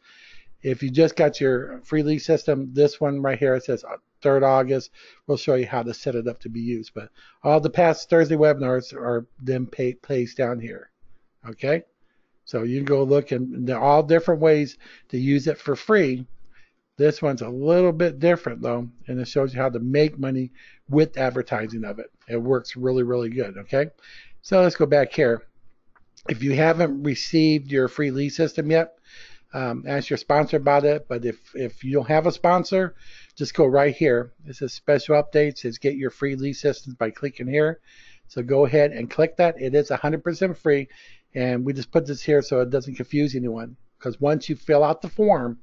If you just got your free lead system, this one right here, it says 3rd August. We'll show you how to set it up to be used. But all the past Thursday webinars are then placed down here. Okay? So you can go look, and there are all different ways to use it for free. This one's a little bit different though, and it shows you how to make money with advertising of it. It works really, really good. Okay? So let's go back here. If you haven't received your free lead system yet, ask your sponsor about it. But if you don't have a sponsor, just go right here. It says special updates. It says get your free lead systems by clicking here. So go ahead and click that. It is 100% free, and we just put this here so it doesn't confuse anyone, because once you fill out the form,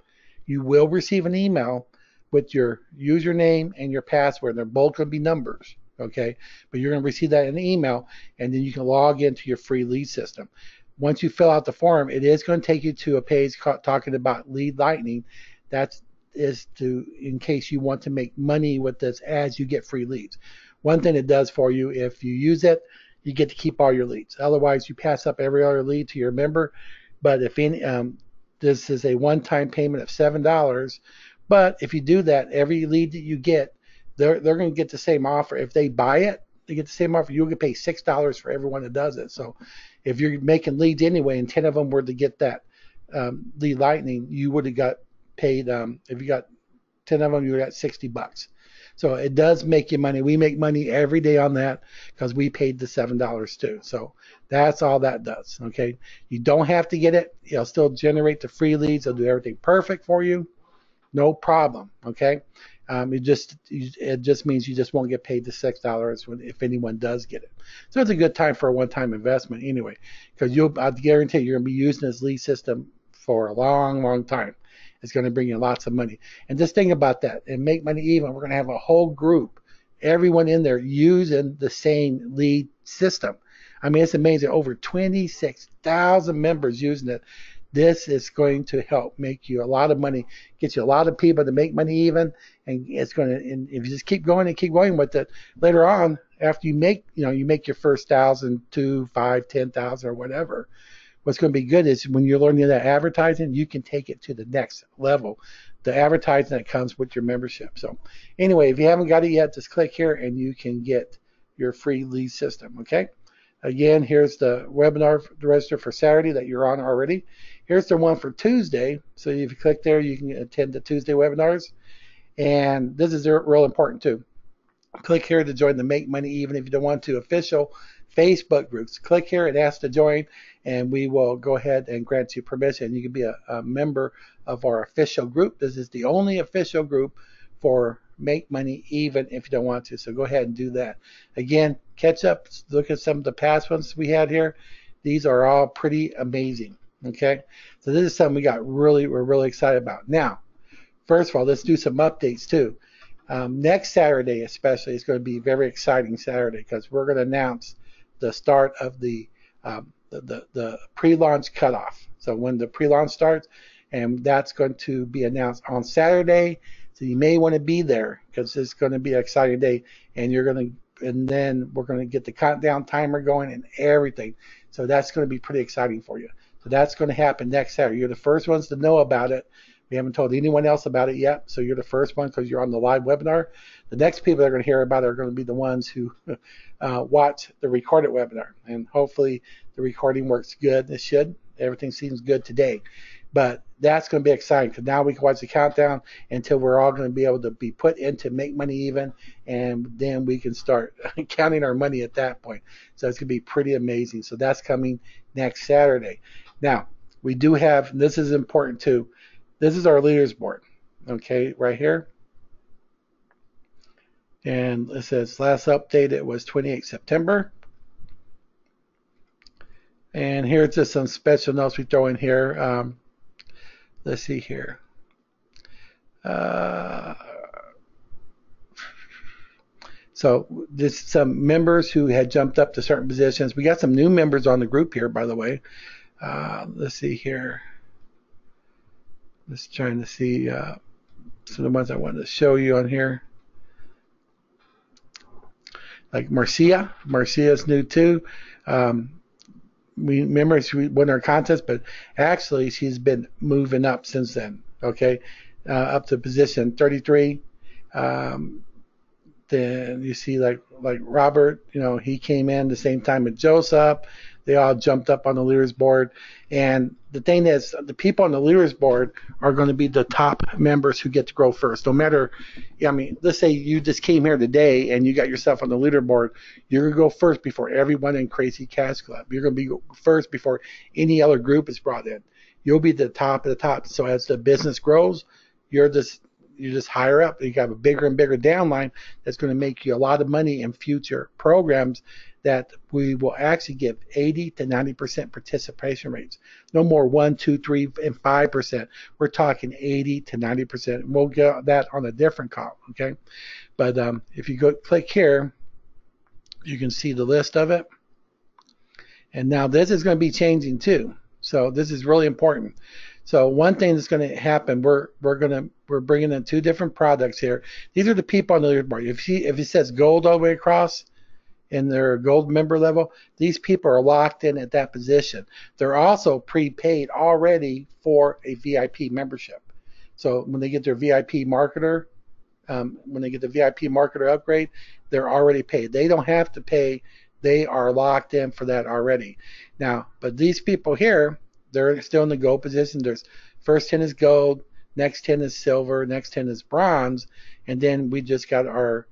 you will receive an email with your username and your password. They're both going to be numbers, okay? But you're going to receive that in an email, and then you can log into your free lead system. Once you fill out the form, it is going to take you to a page talking about Lead Lightning. That is in case you want to make money with this as you get free leads. One thing it does for you, if you use it, you get to keep all your leads. Otherwise, you pass up every other lead to your member. But if This is a one-time payment of $7. But if you do that, every lead that you get, they're going to get the same offer. If they buy it, they get the same offer. You'll get paid $6 for everyone that does it. So if you're making leads anyway, and 10 of them were to get that lead lightning, you would have got paid. If you got 10 of them, you got $60. So it does make you money. We make money every day on that because we paid the $7 too. So that's all that does. Okay, you don't have to get it. It'll still generate the free leads. It'll do everything perfect for you. No problem. Okay. It just means you just won't get paid the $6 if anyone does get it. So it's a good time for a one-time investment anyway, because I guarantee you're going to be using this lead system for a long, long time. It's going to bring you lots of money. And just think about that. And Make Money Even, we're going to have a whole group, everyone in there using the same lead system. I mean, it's amazing. Over 26,000 members using it. This is going to help make you a lot of money, get you a lot of people to make money even, and it's going to. And if you just keep going and keep going with it, later on, after you make your first 1,000, 2, 5, 10,000 or whatever, what's going to be good is when you're learning that advertising, you can take it to the next level. The advertising that comes with your membership. So anyway, if you haven't got it yet, just click here and you can get your free lead system. Okay. Again, here's the webinar to register for Saturday that you're on already. Here's the one for Tuesday. So if you click there, you can attend the Tuesday webinars. And this is real important too. Click here to join the Make Money Even if you don't want to official Facebook groups. Click here and ask to join, and we will go ahead and grant you permission. You can be a member of our official group. This is the only official group for Make Money Even if you don't want to. So go ahead and do that. Again, catch up, look at some of the past ones we had here. These are all pretty amazing. Okay, so this is something we're really excited about. Now, first of all, let's do some updates too. Next Saturday especially is going to be a very exciting Saturday because we're going to announce the start of the pre-launch cutoff. So when the pre-launch starts, and that's going to be announced on Saturday. So you may want to be there because it's going to be an exciting day, and then we're going to get the countdown timer going and everything. So that's going to be pretty exciting for you. So that's going to happen next Saturday. You're the first ones to know about it. We haven't told anyone else about it yet, so you're the first one because you're on the live webinar. The next people that are going to hear about it are going to be the ones who watch the recorded webinar, and hopefully the recording works good. It should. Everything seems good today, but that's going to be exciting because now we can watch the countdown until we're all going to be able to be put into Make Money Even, and then we can start counting our money at that point. So it's going to be pretty amazing. So that's coming next Saturday. Now, we do have, this is important too, this is our leaders board, okay, right here. And it says last updated was 28 September. And here's just some special notes we throw in here. Let's see here. So this some members who had jumped up to certain positions. We got some new members on the group here, by the way. Let's see here. Just trying to see some of the ones I wanted to show you on here. Like Marcia. Marcia is new too. We remember she won our contest, but actually she's been moving up since then. Okay, up to position 33. Then you see like Robert, he came in the same time as Joseph. They all jumped up on the leaders board. And the thing is, the people on the leaders board are going to be the top members who get to grow first. No matter, let's say you just came here today and you got yourself on the leaderboard, you're going to go first before everyone in Crazy Cash Club. You're going to be first before any other group is brought in. You'll be the top of the top. So as the business grows, you're just higher up. You have a bigger and bigger downline that's going to make you a lot of money in future programs that we will actually give 80 to 90% participation rates. No more 1, 2, 3, and 5%. We're talking 80 to 90%. We'll get that on a different call, okay? But if you go click here, you can see the list of it. And now this is going to be changing too. So this is really important. So one thing that's going to happen, we're bringing in 2 different products here. These are the people on the leaderboard. If it says gold all the way across, in their gold member level, these people are locked in at that position. They're also prepaid already for a VIP membership. So when they get their VIP marketer, when they get the VIP marketer upgrade, they're already paid. They don't have to pay. They are locked in for that already. Now, but these people here, they're still in the gold position. There's first 10 is gold, next 10 is silver, next 10 is bronze, and then we just got our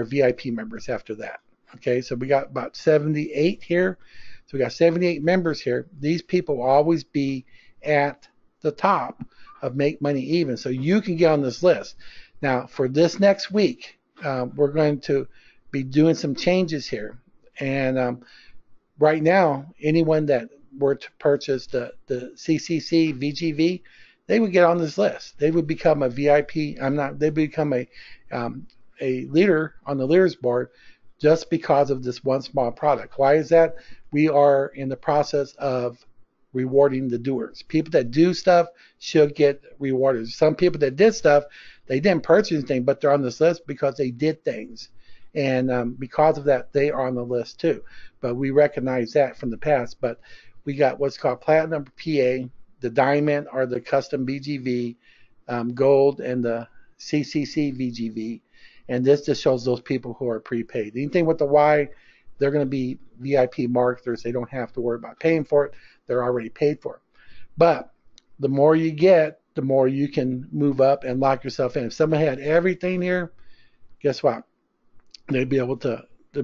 VIP members after that. Okay, so we got about 78 here. So we got 78 members here. These people will always be at the top of Make Money Even, so you can get on this list. Now, for this next week, we're going to be doing some changes here. And right now, anyone that were to purchase the CCC VGV, they would get on this list. They would become a VIP. They become a leader on the leaders board just because of this one small product. Why is that? We are in the process of rewarding the doers. People that do stuff should get rewarded. Some people that did stuff, they didn't purchase anything, but they're on this list because they did things. And because of that, they are on the list too. But we recognize that from the past. But we got what's called Platinum PA, the Diamond or the Custom BGV, Gold, and the CCC VGV. And this just shows those people who are prepaid. Anything with the Y, they're going to be VIP marketers. They don't have to worry about paying for it. They're already paid for it. But the more you get, the more you can move up and lock yourself in. If someone had everything here, guess what? They'd be able to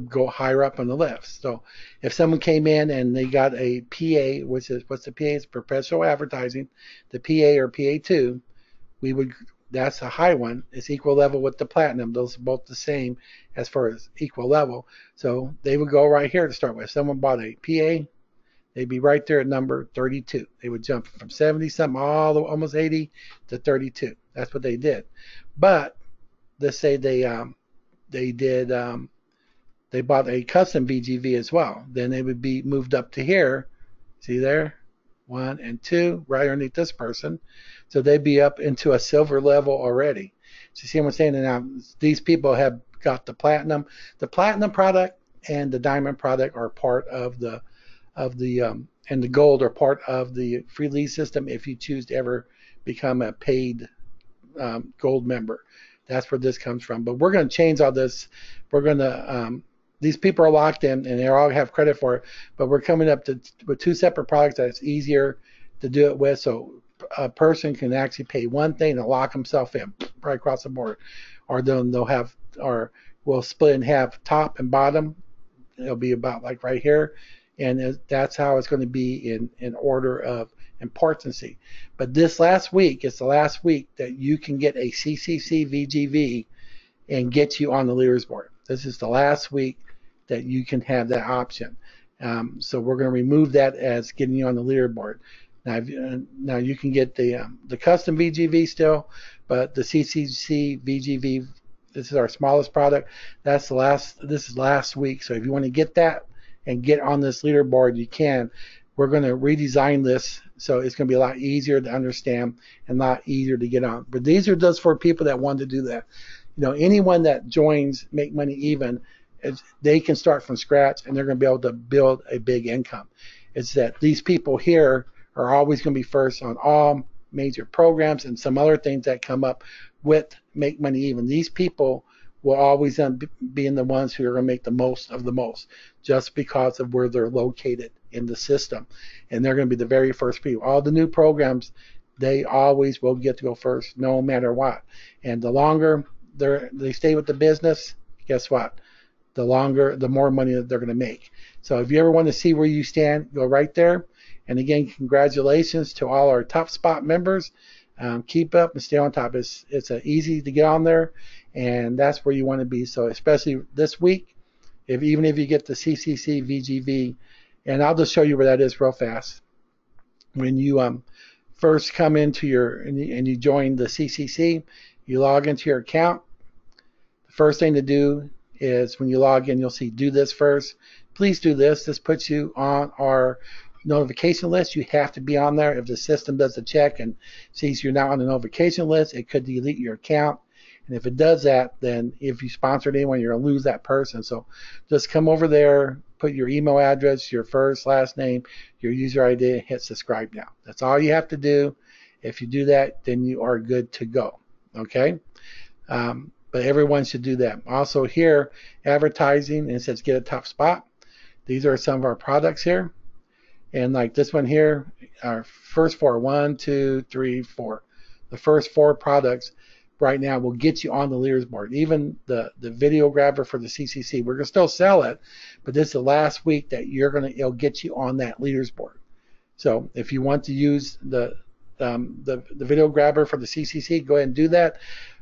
go higher up on the list. So if someone came in and they got a PA, which is, what's the PA? It's perpetual advertising. The PA or PA2, that's a high one. It's equal level with the platinum. Those are both the same as far as equal level. So they would go right here to start with. If someone bought a PA, they'd be right there at number 32. They would jump from 70 something all the almost 80 to 32. That's what they did. But let's say they bought a custom VGV as well. Then they would be moved up to here. See there? 1 and 2 right underneath this person. So they'd be up into a silver level already. So you see what I'm saying? And now these people have got the platinum. The platinum product and the diamond product are part of the and the gold are part of the free lead system if you choose to ever become a paid gold member. That's where this comes from. But we're going to change all this. We're going to these people are locked in and they all have credit for it, but we're coming up with 2 separate products that's easier to do it with, so a person can actually pay one thing and lock himself in right across the board. Or we'll split in half top and bottom. It'll be about like right here, and that's how it's going to be in order of importance. But this last week is the last week that you can get a CCC VGV and get you on the leaders board. This is the last week that you can have that option. So we're going to remove that as getting you on the leaderboard. Now you can get the custom VGV still, but the CCC VGV, this is our smallest product. This is last week. So if you want to get that and get on this leaderboard, you can. We're going to redesign this so it's going to be a lot easier to understand and a lot easier to get on. But these are just for people that want to do that. Anyone that joins Make Money Even, they can start from scratch and they're going to be able to build a big income. It's that these people here are always going to be first on all major programs and some other things that come up with Make Money Even. These people will always be the ones who are going to make the most of the most just because of where they're located in the system. And they're going to be the very first people. All the new programs, they always will get to go first no matter what. And the longer they stay with the business, guess what? The more money that they're going to make. So if you ever want to see where you stand, go right there. And again, congratulations to all our Top Spot members. Keep up and stay on top. It's easy to get on there, and that's where you want to be. So especially this week, even if you get the CCC VGV, and I'll just show you where that is real fast. When you first come into and you join the CCC, you log into your account. The first thing to do is when you log in, you'll see do this first. Please do this. This puts you on our notification list. You have to be on there. If the system does a check and sees you're not on the notification list, it could delete your account. And if it does that, then if you sponsored anyone, you're going to lose that person. So just come over there, put your email address, your first, last name, your user ID, and hit subscribe now. That's all you have to do. If you do that, then you are good to go. Okay? But everyone should do that. Also here, advertising, and it says get a top spot. These are some of our products here. And like this one here, our first four, 1, 2, 3, 4. The first 4 products right now will get you on the leaderboard. Even the video grabber for the CCC, we're gonna still sell it, but this is the last week that it'll get you on that leaderboard. So if you want to use the video grabber for the CCC, go ahead and do that.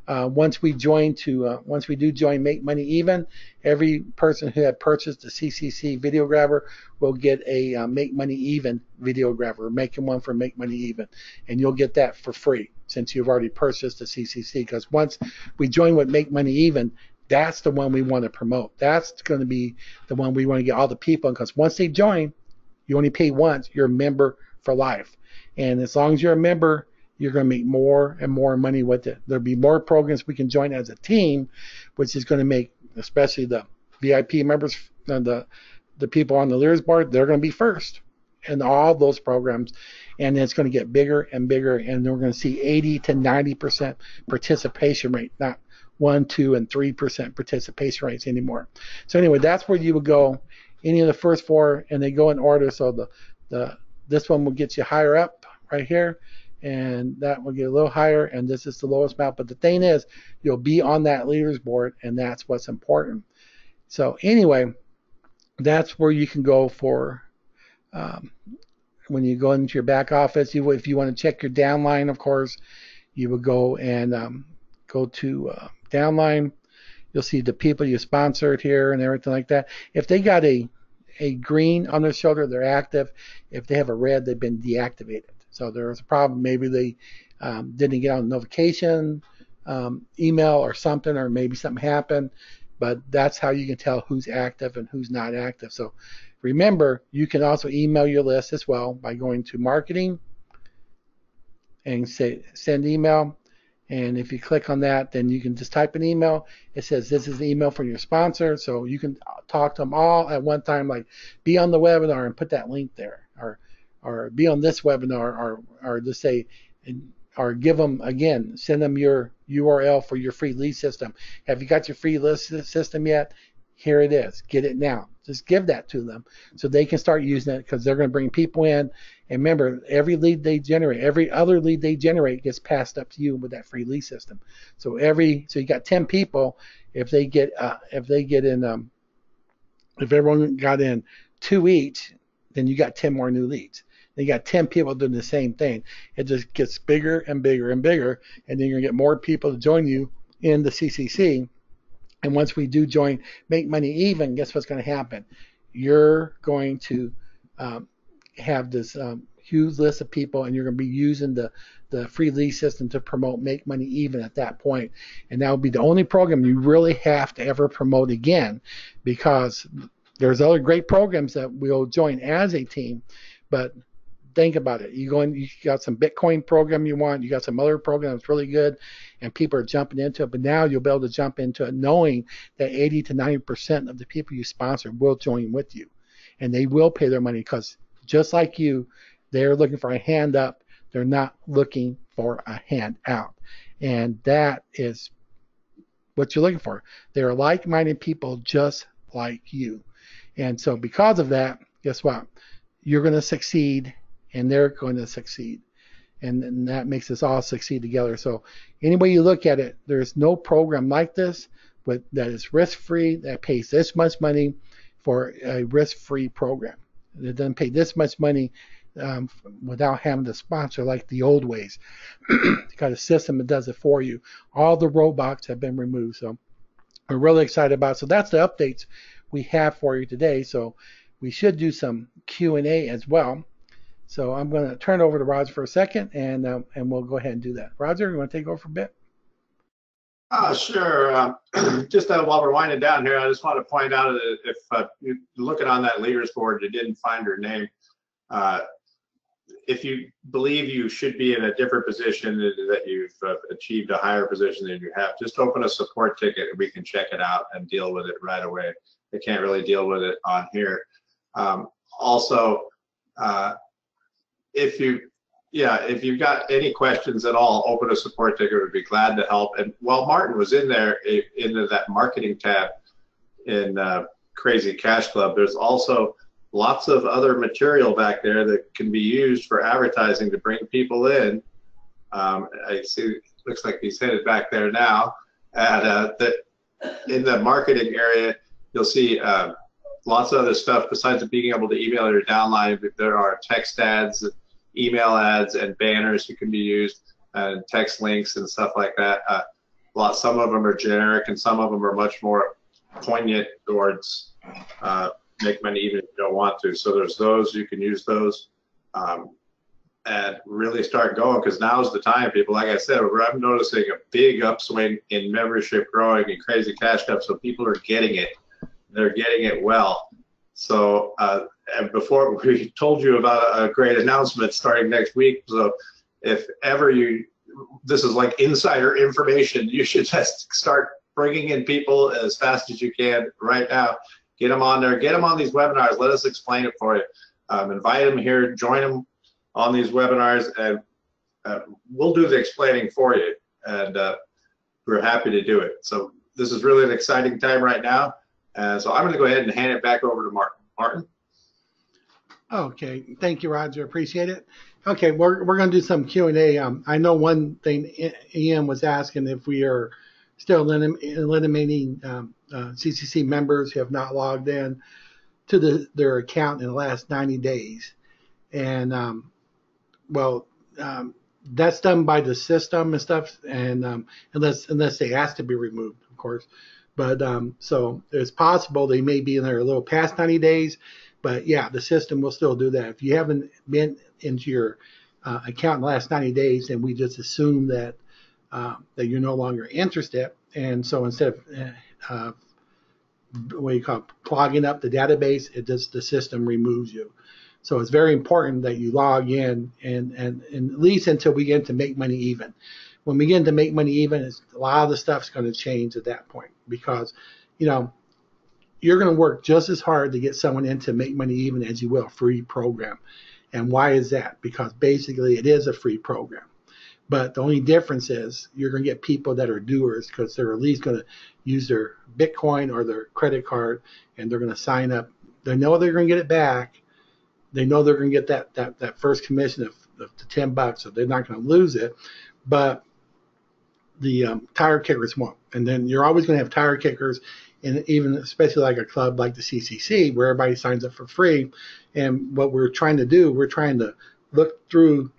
Once we do join Make Money Even, every person who had purchased the CCC video grabber will get a Make Money Even video grabber. We're making one for Make Money Even, and you'll get that for free since you've already purchased the CCC. Because once we join with Make Money Even, that's the one we want to promote. That's going to be the one we want to get all the people in, because once they join, you only pay once. You're a member for life, and as long as you're a member, you're going to make more and more money with it. There'll be more programs we can join as a team, which is going to make, especially the VIP members and the people on the leaderboard, they're going to be first in all those programs, and it's going to get bigger and bigger, and we're going to see 80 to 90% participation rate, not 1, 2, and 3% participation rates anymore. So anyway, that's where you would go. Any of the first 4, and they go in order. So this one will get you higher up right here, and that will get a little higher, and this is the lowest amount. But the thing is, you'll be on that leaderboard, and that's what's important. So anyway, that's where you can go for when you go into your back office. If you want to check your downline, of course, you would go and go to downline. You'll see the people you sponsored here and everything like that. If they got a green on their shoulder, they're active. If they have a red, they've been deactivated. So there was a problem. Maybe they didn't get on notification, email or something, or maybe something happened. But that's how you can tell who's active and who's not active. So remember, you can also email your list as well by going to marketing and say send email. And if you click on that, then you can just type an email. It says this is the email from your sponsor. So you can talk to them all at one time, like be on the webinar and put that link there, or be on this webinar, or just say, or give them, again, send them your URL for your free lead system. Have you got your free lead system yet? Here it is. Get it now. Just give that to them so they can start using it, because they're going to bring people in. And remember, every lead they generate, every other lead they generate gets passed up to you with that free lead system. So you got 10 people. If everyone got in 2 each, then you got 10 more new leads. Then you got 10 people doing the same thing. It just gets bigger and bigger and bigger, and then you're gonna get more people to join you in the CCC. And once we do join Make Money Even, guess what's going to happen? You're going to have this huge list of people, and you're going to be using the free lead system to promote Make Money Even at that point. And that will be the only program you really have to ever promote again, because there's other great programs that we'll join as a team. But think about it. You got some Bitcoin program you got some other program that's really good, and people are jumping into it. But now you'll be able to jump into it knowing that 80 to 90% of the people you sponsor will join with you, and they will pay their money, because just like you, they're looking for a hand up. They're not looking for a hand out, and that is what you're looking for. They're like-minded people just like you, and so because of that, guess what? You're going to succeed, and they're going to succeed, and that makes us all succeed together. So any way you look at it, there's no program like this that is risk-free, that pays this much money for a risk-free program. It doesn't pay this much money without having to sponsor like the old ways. You got a system that does it for you. All the roadblocks have been removed, so we're really excited about it. So that's the updates we have for you today. So we should do some Q&A as well. So I'm going to turn it over to Roger for a second, and we'll go ahead and do that. Roger, you want to take over for a bit? Sure. Just while we're winding down here, I just want to point out that if you're looking on that leaders board, you didn't find her name, if you believe you should be in a different position, that you've achieved a higher position than you have, just open a support ticket and we can check it out and deal with it right away. I can't really deal with it on here. Also, if you've got any questions at all, open a support ticket. We'd be glad to help. And while Martin was in there, into that marketing tab in Crazy Cash Club, there's also lots of other material back there that can be used for advertising to bring people in. I see, looks like he's headed back there now. And in the marketing area, you'll see lots of other stuff besides being able to email your downline. There are text ads, email ads, and banners that can be used, and text links and stuff like that. Some of them are generic, and some of them are much more poignant towards make money even if you don't want to. So there's those, you can use those, and really start going, because now's the time, people. Like I said, I'm noticing a big upswing in membership growing in Crazy Cash Club, so people are getting it. They're getting it well. So and before, we told you about a great announcement starting next week. So if ever this is like insider information, you should just start bringing in people as fast as you can right now. Get them on there, get them on these webinars. Let us explain it for you. Invite them here, join them on these webinars, and we'll do the explaining for you. And we're happy to do it. So this is really an exciting time right now. So I'm going to go ahead and hand it back over to Martin. Martin? Okay, thank you, Roger. Appreciate it. Okay, we're going to do some Q&A. I know one thing Ian was asking, if we are still eliminating CCC members who have not logged in to their account in the last 90 days. And that's done by the system and stuff, and unless they ask to be removed, of course. But so it's possible they may be in there a little past 90 days, but yeah, the system will still do that. If you haven't been into your account in the last 90 days, then we just assume that that you're no longer interested. And so instead of clogging up the database, the system removes you. So it's very important that you log in, and at least until we get to make money even. When we get into make money even, a lot of the stuff's going to change at that point, because you're going to work just as hard to get someone into make money even as you will a free program. And why is that? Because basically it is a free program. But the only difference is you're going to get people that are doers, because they're at least going to use their Bitcoin or their credit card, and they're going to sign up. They know they're going to get it back. They know they're going to get that first commission of the $10, so they're not going to lose it. But the tire kickers won't. And then you're always going to have tire kickers, and even especially like a club like the CCC, where everybody signs up for free. And what we're trying to do, we're trying to look through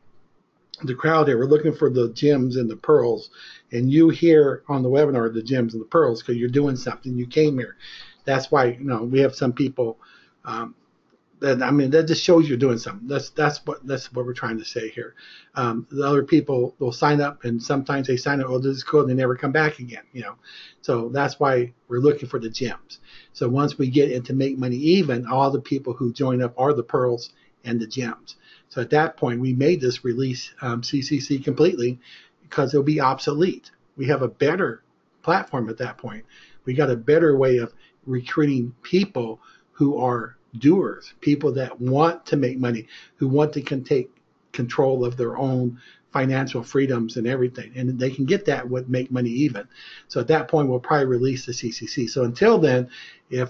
the crowd here. We're looking for the gems and the pearls, and you here on the webinar the gems and the pearls because you're doing something. You came here. That's why we have some people that just shows you're doing something. That's what we're trying to say here. The other people will sign up, and sometimes they sign up, oh, this is cool, and they never come back again. So that's why we're looking for the gems. So once we get into make money even, all the people who join up are the pearls and the gems. So at that point, we made this release CCC completely because it'll be obsolete. We have a better platform at that point. We got a better way of recruiting people who are doers, people that want to make money, who want to take control of their own financial freedoms and everything. And they can get that with make money even. So at that point, we'll probably release the CCC. So until then, if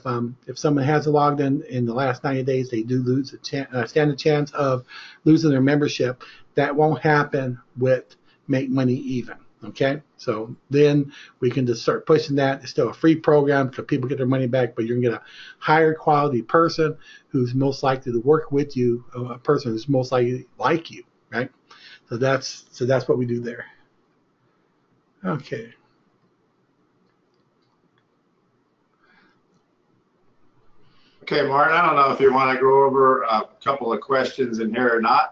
someone hasn't logged in the last 90 days, they do stand a chance of losing their membership. That won't happen with make money even. Okay, so then we can just start pushing that. It's still a free program because people get their money back, but you're going to get a higher quality person who's most likely to work with you, a person who's most likely like you, right? So that's what we do there. Okay. Okay, Martin, I don't know if you want to go over a couple of questions in here or not.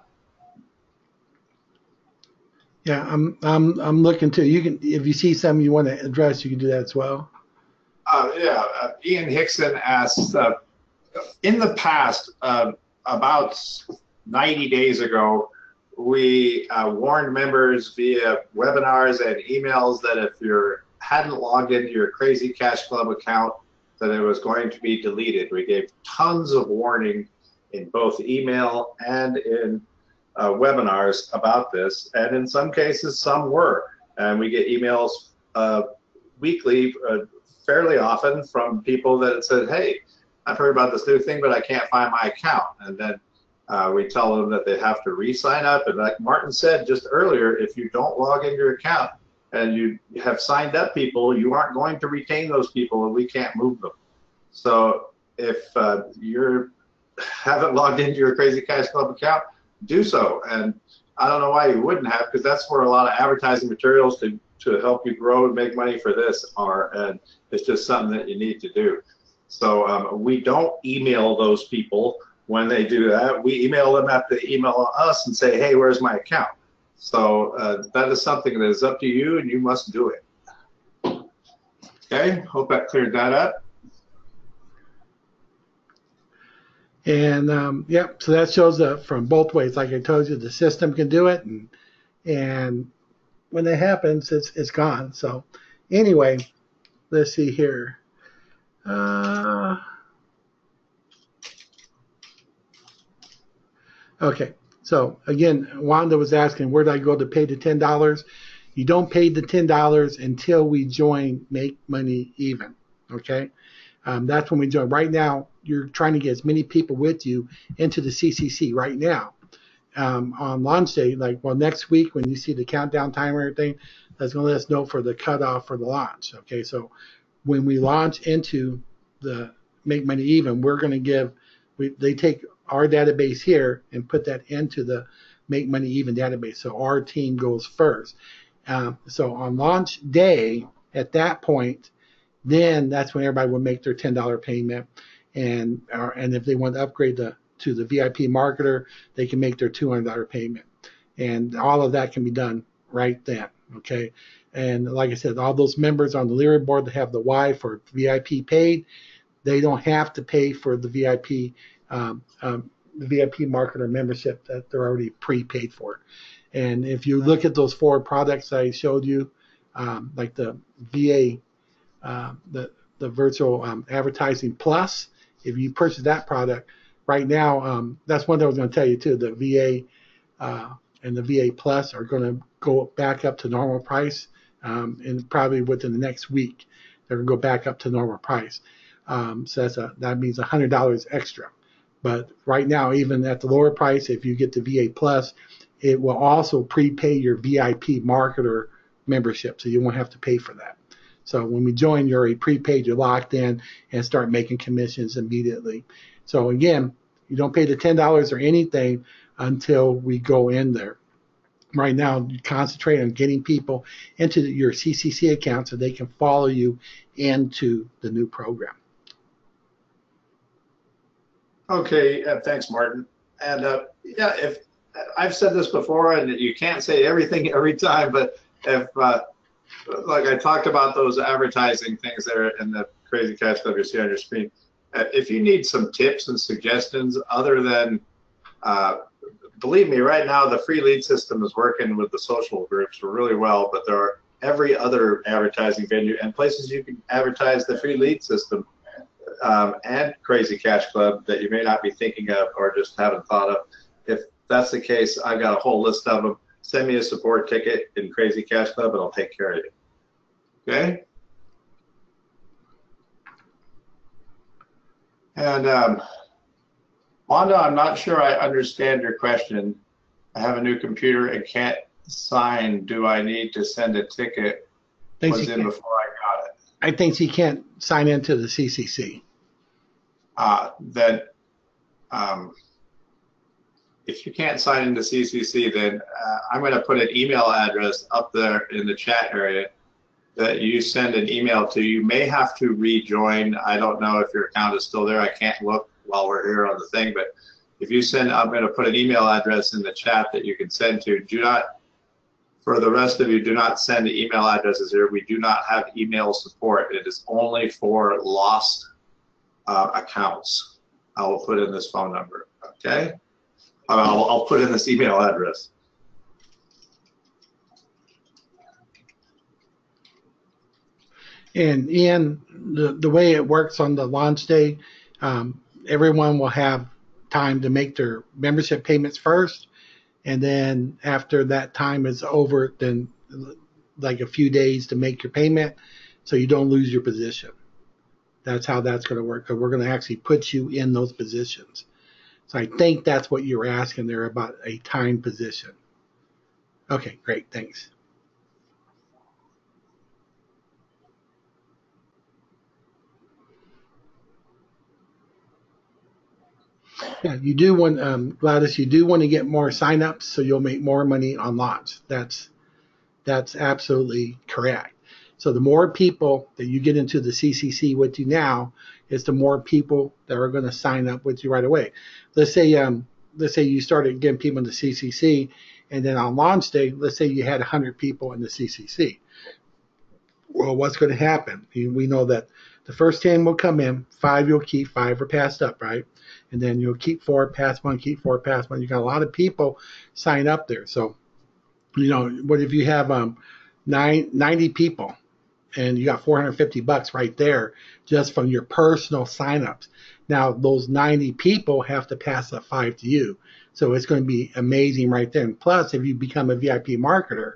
Yeah, I'm looking too. You can, if you see something you want to address, you can do that as well. Ian Hickson asks, in the past, about 90 days ago, we warned members via webinars and emails that if you hadn't logged into your Crazy Cash Club account, that it was going to be deleted. We gave tons of warning in both email and in webinars about this, and in some cases, some were. And we get emails weekly, fairly often, from people that said, hey, I've heard about this new thing, but I can't find my account. And then we tell them that they have to re-sign up. And like Martin said just earlier, if you don't log into your account and you have signed up people, you aren't going to retain those people, and we can't move them. So if you haven't logged into your Crazy Cash Club account, do so. And I don't know why you wouldn't have, because that's where a lot of advertising materials to help you grow and make money for this are, and it's just something that you need to do. So we don't email those people when they do that. We email them after they email us and say, hey, where's my account? So that is something that is up to you, and you must do it. Okay, hope that cleared that up. And so that shows up from both ways. Like I told you, the system can do it, and when it happens, it's gone. So anyway, let's see here. Okay, so again, Wanda was asking, where did I go to pay the $10? You don't pay the $10 until we join Make Money Even, okay? That's when we join. Right now, you're trying to get as many people with you into the CCC right now. On launch day, next week when you see the countdown timer and everything, that's going to let us know for the cutoff for the launch, okay? So when we launch into the Make Money Even, we're going to give, they take our database here and put that into the Make Money Even database. So our team goes first. So on launch day, at that point, then that's when everybody would make their $10 payment. And if they want to upgrade to the VIP marketer, they can make their $200 payment. And all of that can be done right then, okay? And like I said, all those members on the leaderboard that have the Y for VIP paid, they don't have to pay for the VIP marketer membership that they're already prepaid for. And if you look at those 4 products I showed you, like the VA, the virtual advertising plus, if you purchase that product right now, that's one thing I was going to tell you too. The VA and the VA plus are going to go back up to normal price, and probably within the next week they're going to go back up to normal price. So that means $100 extra. But right now, even at the lower price, if you get the VA plus, it will also prepay your VIP marketer membership, so you won't have to pay for that. So when we join, you're already prepaid, you're locked in, and start making commissions immediately. So again, you don't pay the $10 or anything until we go in there. Right now, you concentrate on getting people into your CCC account so they can follow you into the new program. Okay, thanks, Martin. And yeah, if I've said this before, and you can't say everything every time, but if like I talked about those advertising things there in the Crazy Cash Club you see on your screen, if you need some tips and suggestions other than, believe me, right now the free lead system is working with the social groups really well, but there are every other advertising venue and places you can advertise the free lead system and Crazy Cash Club that you may not be thinking of or just haven't thought of. If that's the case, I've got a whole list of them. Send me a support ticket in Crazy Cash Club and I'll take care of you. Okay? And Wanda, I'm not sure I understand your question. I have a new computer and can't sign. Do I need to send a ticket? Was in before I got it. I think she can't sign into the CCC. Then if you can't sign into CCC, then I'm going to put an email address up there in the chat area that you send an email to. You may have to rejoin. I don't know if your account is still there. I can't look while we're here on the thing, but if you send, I'm going to put an email address in the chat that you can send to. Do not, for the rest of you, do not send email addresses here. We do not have email support. It is only for lost accounts. I will put in this phone number, okay? I'll put in this email address. And Ian, the way it works on the launch day, everyone will have time to make their membership payments first, and then after that time is over, then like a few days to make your payment, so you don't lose your position. That's how that's going to work. Because we're going to actually put you in those positions. So I think that's what you were asking there about a time position. Okay, great, thanks. Yeah, you do want, Gladys, you do want to get more signups so you'll make more money on launch. That's absolutely correct. So the more people that you get into the CCC with you now, is the more people that are going to sign up with you right away. Let's say you started getting people in the CCC, and then on launch day, let's say you had 100 people in the CCC. Well, what's going to happen? We know that the first 10 will come in, 5 you'll keep, 5 are passed up, right? And then you'll keep 4, pass 1, keep 4, pass 1. You got a lot of people sign up there. So, what if you have 90 people and you got $450 right there just from your personal signups? Now, those 90 people have to pass that 5 to you. So it's going to be amazing right there. And plus, if you become a VIP marketer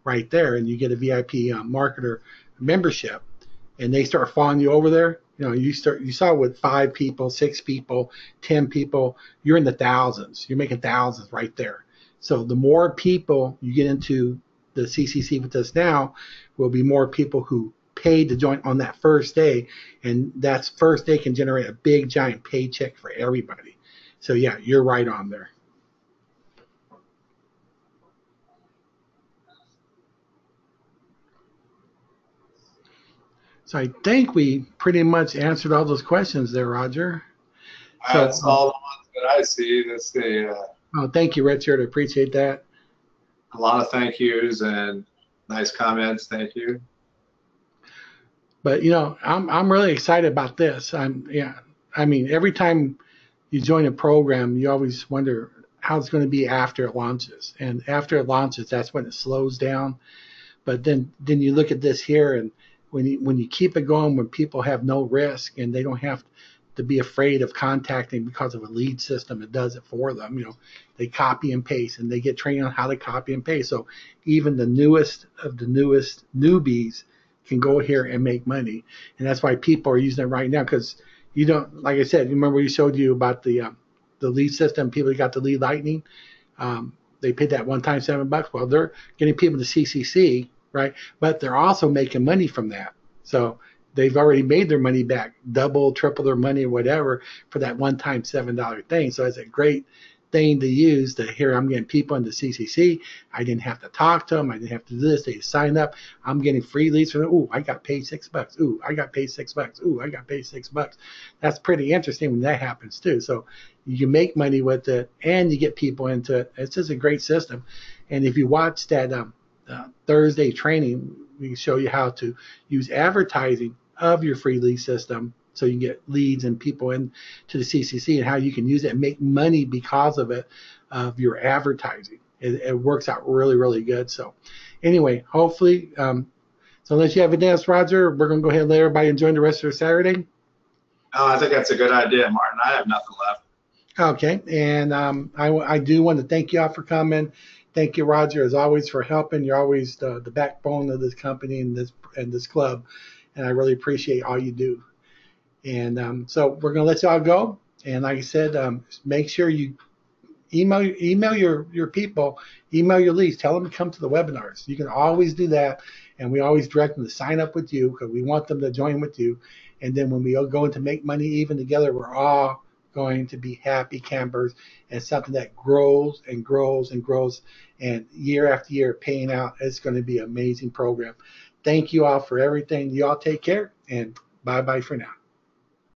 right there and you get a VIP marketer membership and they start following you over there, you saw with 5 people, 6 people, 10 people, you're in the thousands. You're making thousands right there. So the more people you get into the CCC with us now, will be more people who paid to join on that first day, and that first day can generate a big giant paycheck for everybody. So yeah, you're right on there. So I think we pretty much answered all those questions there, Roger. So That's all the ones that I see. That's oh, thank you, Richard. I appreciate that. a lot of thank yous and nice comments. Thank you. But I'm really excited about this. I mean, every time you join a program, you always wonder how it's going to be after it launches. And after it launches, that's when it slows down. But then you look at this here, and when you keep it going, when people have no risk and they don't have to be afraid of contacting because of a lead system that does it for them. They copy and paste, and they get trained on how to copy and paste. So even the newest of the newest newbies can go here and make money, and that's why people are using it right now. Because you don't, like I said, you remember we showed you about the lead system. People that got the lead lightning, they paid that one time $7. Well, they're getting people to CCC, right? But they're also making money from that. So they've already made their money back, double, triple their money, or whatever, for that one-time $7 thing. So it's a great thing to use to here. I'm getting people into CCC. I didn't have to talk to them. I didn't have to do this. They sign up. I'm getting free leads from them. Ooh, I got paid $6. Ooh, I got paid $6. Ooh, I got paid $6. That's pretty interesting when that happens too. So you can make money with it, and you get people into it. It's just a great system. And if you watch that Thursday training, we can show you how to use advertising of your free lead system so you can get leads and people into the CCC, and how you can use it and make money because of it, of your advertising. It works out really, really good. So anyway, hopefully, so unless you have anything else, Roger, we're going to go ahead and let everybody enjoy the rest of their Saturday. No, I think that's a good idea, Martin. I have nothing left. Okay, and I do want to thank you all for coming. Thank you, Roger, as always, for helping. You're always the backbone of this company and this club, and I really appreciate all you do. And so we're going to let you all go. And like I said, make sure you email your people, email your leads, tell them to come to the webinars. You can always do that, and we always direct them to sign up with you because we want them to join with you. And then when we all go into Make Money Even together, we're all going to be happy campers, and something that grows and grows and grows, and year after year paying out. It's going to be an amazing program. Thank you all for everything. You all take care, and bye-bye for now.